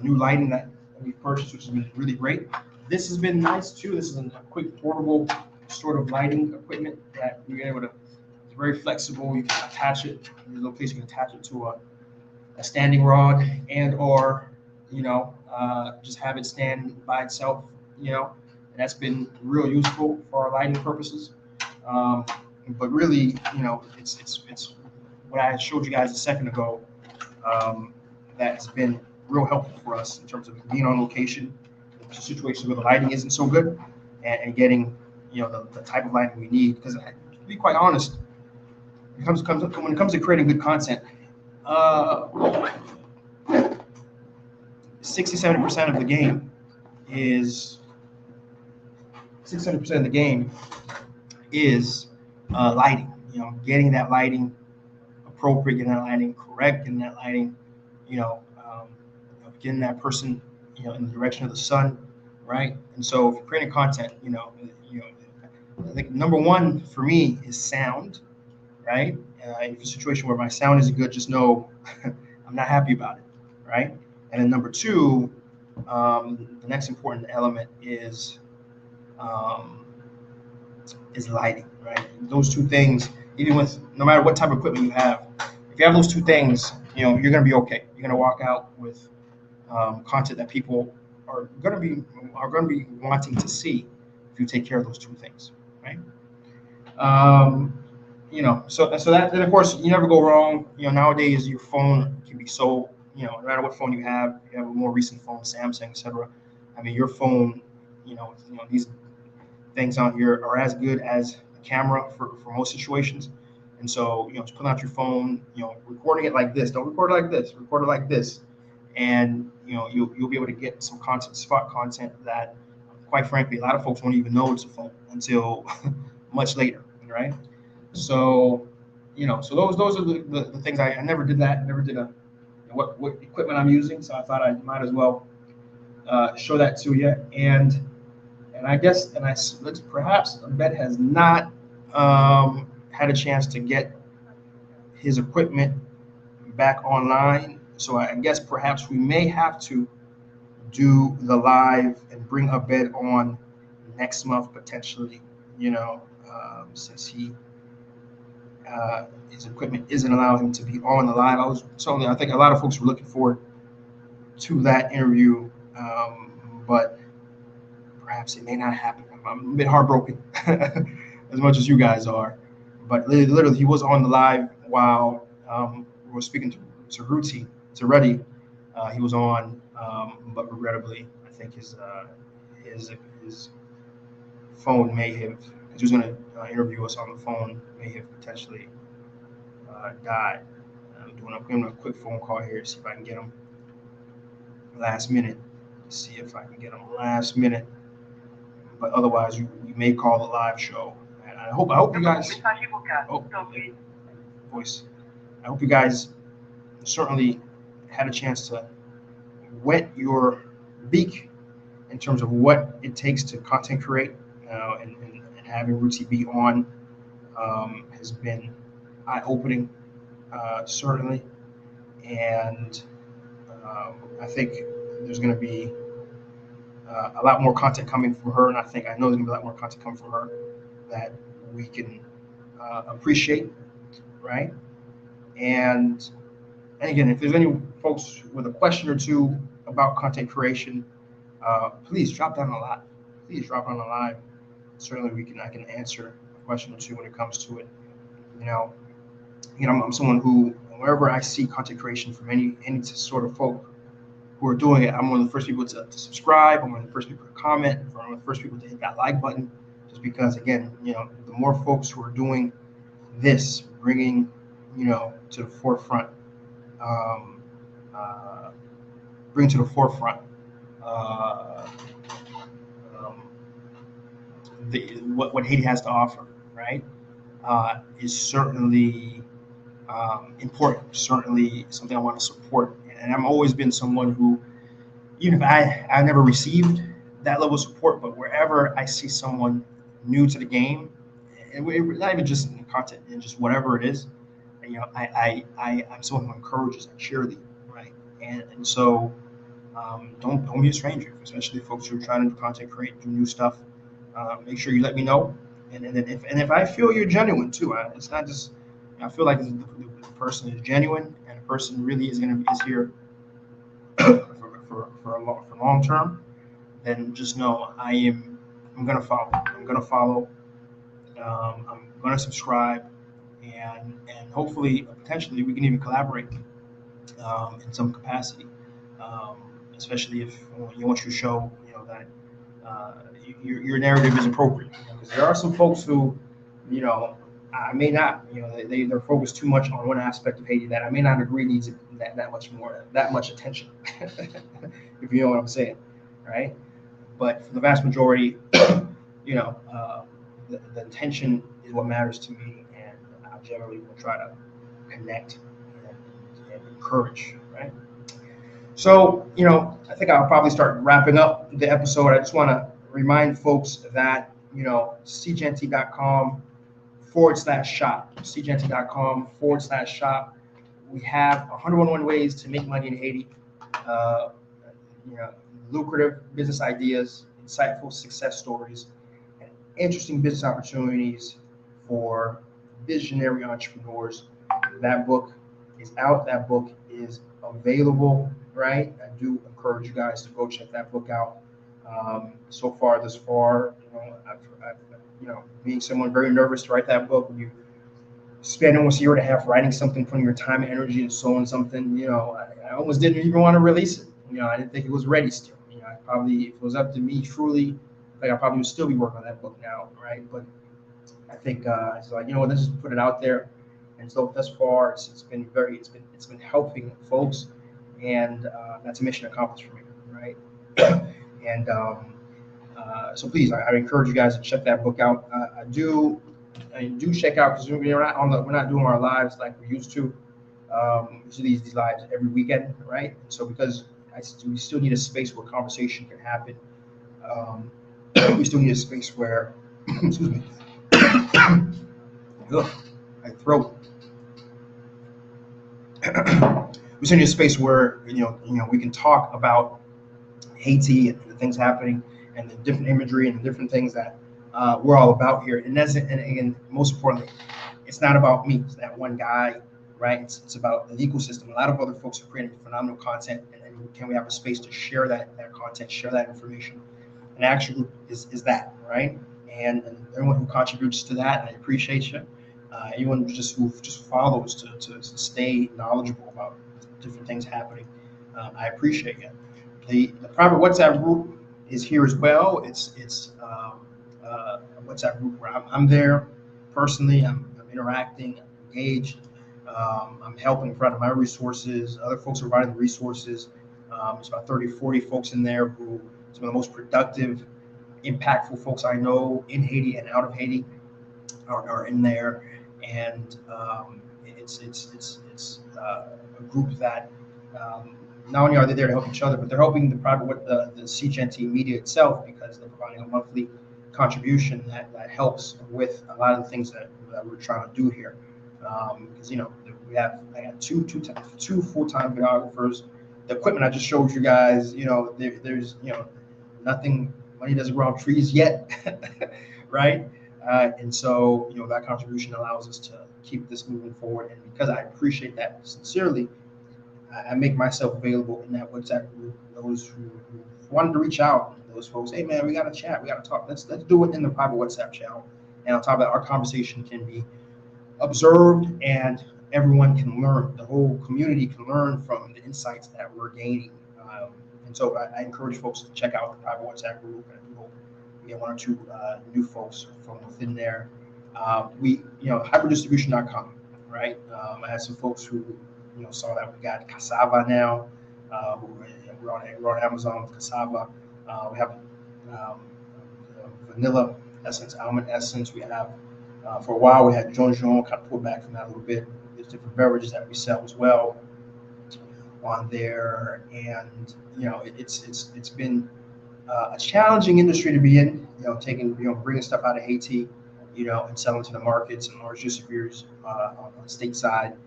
new lighting that we purchased, which has been really great. This has been nice too. This is a quick portable sort of lighting equipment that you're able to. It's very flexible. You can attach it. There's no place you can attach it to a standing rod or just have it stand by itself. And that's been real useful for our lighting purposes. But really, it's what I showed you guys a second ago. That's been real helpful for us in terms of being on location, in situations where the lighting isn't so good, and getting the type of lighting we need. Because to be quite honest, when it comes to creating good content, 60-70% of the game is 600% of the game is lighting. Getting that lighting appropriate, getting that lighting correct, getting that lighting, getting that person, in the direction of the sun, right? And so, if you're creating content, I think number one for me is sound, right? If it's a situation where my sound isn't good, just know I'm not happy about it, right? And then number two, the next important element is lighting, right? Those two things, even with no matter what type of equipment you have, if you have those two things, you're going to be okay. You're going to walk out with content that people are going to be wanting to see if you take care of those two things, right? So that, and of course you never go wrong. Nowadays your phone can be so, no matter what phone you have a more recent phone, Samsung, etc. I mean, your phone, these things on here are as good as a camera for most situations. And so, just pulling out your phone, recording it like this. Don't record it like this. Record it like this, and you'll be able to get some spot content that, quite frankly, a lot of folks won't even know it's a phone until much later, right? So, so those are the things. I never did that. Never did what equipment I'm using. So I thought I might as well show that to you. And I guess perhaps Bet has not had a chance to get his equipment back online. So I guess perhaps we may have to do the live and bring Bet on next month potentially. Since his equipment isn't allowing him to be on the live. I think a lot of folks were looking forward to that interview, but perhaps it may not happen. I'm a bit heartbroken, as much as you guys are. But literally, he was on the live while we were speaking to Rudy. He was on, but regrettably, I think his phone may have, because he was going to interview us on the phone, may have potentially died. I'm doing a quick phone call here to see if I can get him last minute. But otherwise, you may call the live show. And I hope you guys. Voice. I hope you guys certainly had a chance to wet your beak in terms of what it takes to content create, and having Rudy B on has been eye-opening, certainly. And I think there's going to be a lot more content coming from her, and I know there's going to be a lot more content coming from her that we can appreciate, right? And And again, if there's any folks with a question or two about content creation, please drop down a line. Please drop down a line. Certainly, I can answer a question or two when it comes to it. You know, I'm someone who, wherever I see content creation from any sort of folk who are doing it, I'm one of the first people to subscribe. I'm one of the first people to comment. I'm one of the first people to hit that like button. Just because, again, the more folks who are doing this, bringing, to the forefront, bring to the forefront what Haiti has to offer, right? Is certainly important. Certainly something I want to support. And I've always been someone who, even if I never received that level of support, but wherever I see someone new to the game, and not even just in content, and just whatever it is, I'm someone who encourages, I cheerlead, right? And so don't be a stranger, especially folks who are trying to content create, do new stuff. Make sure you let me know, and if I feel you're genuine too, it's not just I feel like the person is genuine and the person really is here for long term, then just know I'm gonna follow. I'm gonna follow. I'm gonna subscribe, and hopefully, potentially, we can even collaborate in some capacity. Especially if you want to show that your narrative is appropriate. Because there are some folks who, I may not, they're focused too much on one aspect of Haiti that I may not agree needs that much attention. If you know what I'm saying, right? But for the vast majority, the intention is what matters to me, and I generally will try to connect and encourage, right? So, I think I'll probably start wrapping up the episode. I just want to remind folks that, SeeJeanty.com/shop, SeeJeanty.com/shop. We have 101 ways to make money in Haiti. Lucrative business ideas, insightful success stories, and interesting business opportunities for visionary entrepreneurs. That book is out. That book is available, right? I do encourage you guys to go check that book out. Thus far, being someone very nervous to write that book, when you spend almost a year and a half writing something, putting your time and energy into sewing something, I almost didn't even want to release it. I didn't think it was ready still. I probably, if it was up to me truly, I probably would still be working on that book now, right? But I think it's like, let's just put it out there. And so thus far, it's been helping folks, and that's a mission accomplished for me, right? And so please, I encourage you guys to check that book out. I do check out, because we're not doing our lives like we used to. We do these lives every weekend, right? So because we still need a space where conversation can happen. We still need a space where, excuse me, my throat. We still need a space where we can talk about Haiti and the things happening and the different imagery and the different things that we're all about here. And again, most importantly, it's not about me. It's that one guy, right? It's about the ecosystem. A lot of other folks are creating phenomenal content, and can we have a space to share that content, share that information? An action group is that, right? And everyone who contributes to that, I appreciate you. Anyone who just follows to stay knowledgeable about different things happening, I appreciate you. The private WhatsApp group is here as well. It's a WhatsApp group where I'm there personally. I'm interacting, I'm engaged. I'm helping provide my resources. Other folks are providing the resources. There's about 30, 40 folks in there who some of the most productive, impactful folks I know in Haiti and out of Haiti are in there. And it's a group that not only are they there to help each other, but they're helping the SeeJeanty media itself, because they're providing a monthly contribution that helps with a lot of the things that we're trying to do here. Because I got two full-time videographers. The equipment I just showed you guys, there's nothing. Money doesn't grow on trees yet, right? And so that contribution allows us to keep this moving forward. And because I appreciate that sincerely, I make myself available in that WhatsApp group. Those who wanted to reach out, those folks, hey man, we got to chat, we got to talk. Let's do it in the private WhatsApp channel. And on top of that, our conversation can be observed and everyone can learn. The whole community can learn from the insights that we're gaining. And so I encourage folks to check out the private WhatsApp group, and we hope we get 1 or 2 new folks from within there. Hyperdistribution.com, right? I had some folks who saw that we got cassava now. We're on Amazon with cassava. We have vanilla essence, almond essence. We have for a while we had Jean, kind of pulled back from that a little bit. There's different beverages that we sell as well on there, and it's been a challenging industry to be in. Bringing stuff out of Haiti, and selling to the markets and large distributors on the state side,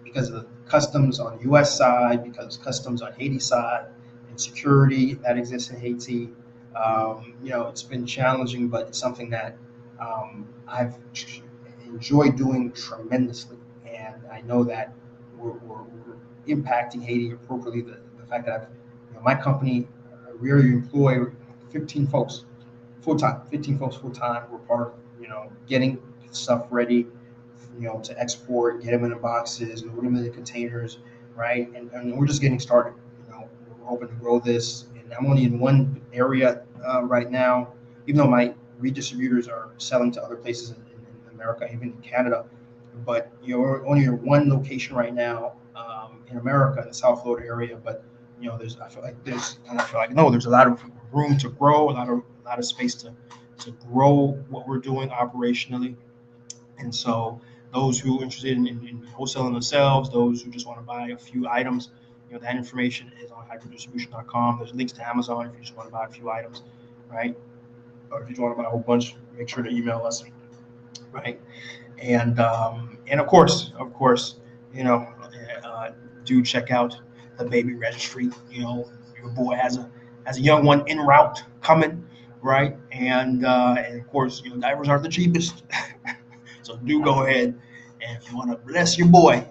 because of the customs on the U.S. side, because customs on Haiti side, and security that exists in Haiti. It's been challenging, but it's something that I've enjoyed doing tremendously, and I know that we're impacting Haiti appropriately. The fact that my company really employ 15 folks full-time. We're part of getting stuff ready, to export, get them in the boxes, load them in the containers, right? And we're just getting started. We're hoping to grow this, and I'm only in one area right now, even though my redistributors are selling to other places in America, even in Canada. But we're only in one location right now in America, in the South Florida area. But I feel like there's a lot of room to grow, a lot of space to grow what we're doing operationally. And so those who are interested in wholesaling themselves, those who just want to buy a few items, that information is on hyperdistribution.com. There's links to Amazon if you just want to buy a few items, right? Or if you want to buy a whole bunch, make sure to email us, right? And of course, do check out the baby registry. Your boy has a young one en route coming, right? And of course, diapers aren't the cheapest, so do go ahead, and if you want to bless your boy,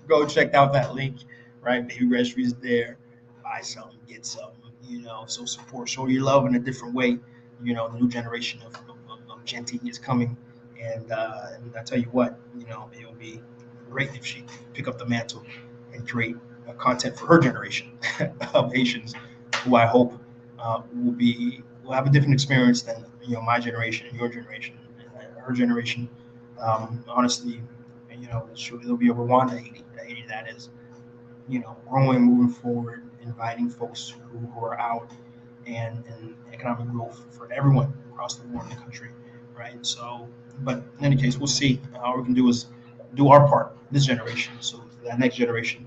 go check out that link, right? Baby registry is there. Buy something, get something, so support, show your love in a different way. The new generation of Jeanty is coming, and I tell you what, it'll be great if she pick up the mantle and create content for her generation of Haitians, who I hope will have a different experience than my generation and your generation, her generation. Honestly, there'll be a Rwanda Haiti that is, growing, moving forward, inviting folks who are out, and economic growth for everyone across the board in the country, right? So, but in any case, we'll see. All we can do is do our part, this generation, so that next generation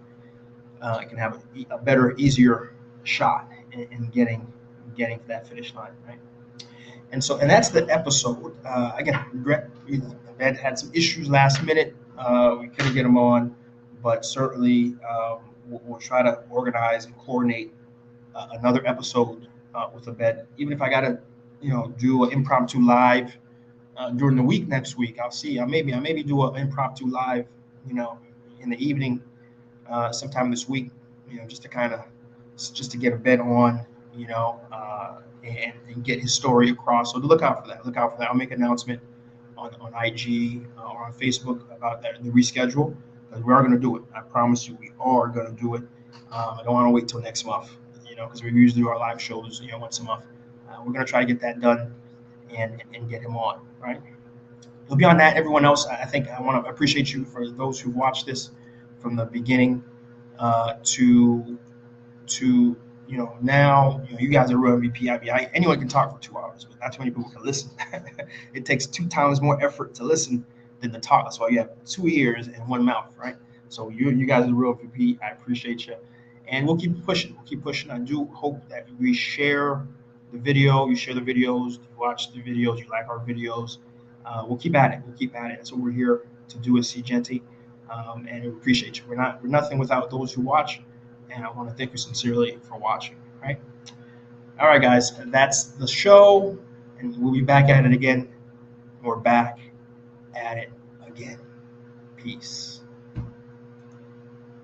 can have a better, easier shot in getting to that finish line, right? And that's the episode. Again, regret we had some issues last minute. We couldn't get them on, but certainly we'll try to organize and coordinate another episode with Abed. Even if I gotta, do an impromptu live during the week next week, I'll see. I maybe do an impromptu live, in the evening, sometime this week, just to get Abed on, and get his story across. So look out for that. I'll make an announcement on IG or on Facebook about that, the reschedule, because we are going to do it. I promise you, we are going to do it. I don't want to wait till next month, because we usually do our live shows, once a month. We're going to try to get that done and get him on, right? So beyond that, everyone else, I think I want to appreciate you for those who watched this from the beginning to now. You guys are real MVP. Anyone can talk for 2 hours, but not too many people can listen. It takes 2 times more effort to listen than to talk. That's why you have 2 ears and 1 mouth, right? So you guys are real MVP. I appreciate you, and we'll keep pushing. I do hope that we share the video. You share the videos. You watch the videos. You like our videos. We'll keep at it. That's what we're here to do at SeeJeanty, and we appreciate you. We're nothing without those who watch, and I want to thank you sincerely for watching. Right? All right, guys. That's the show, and we'll be back at it again. We're back at it again. Peace.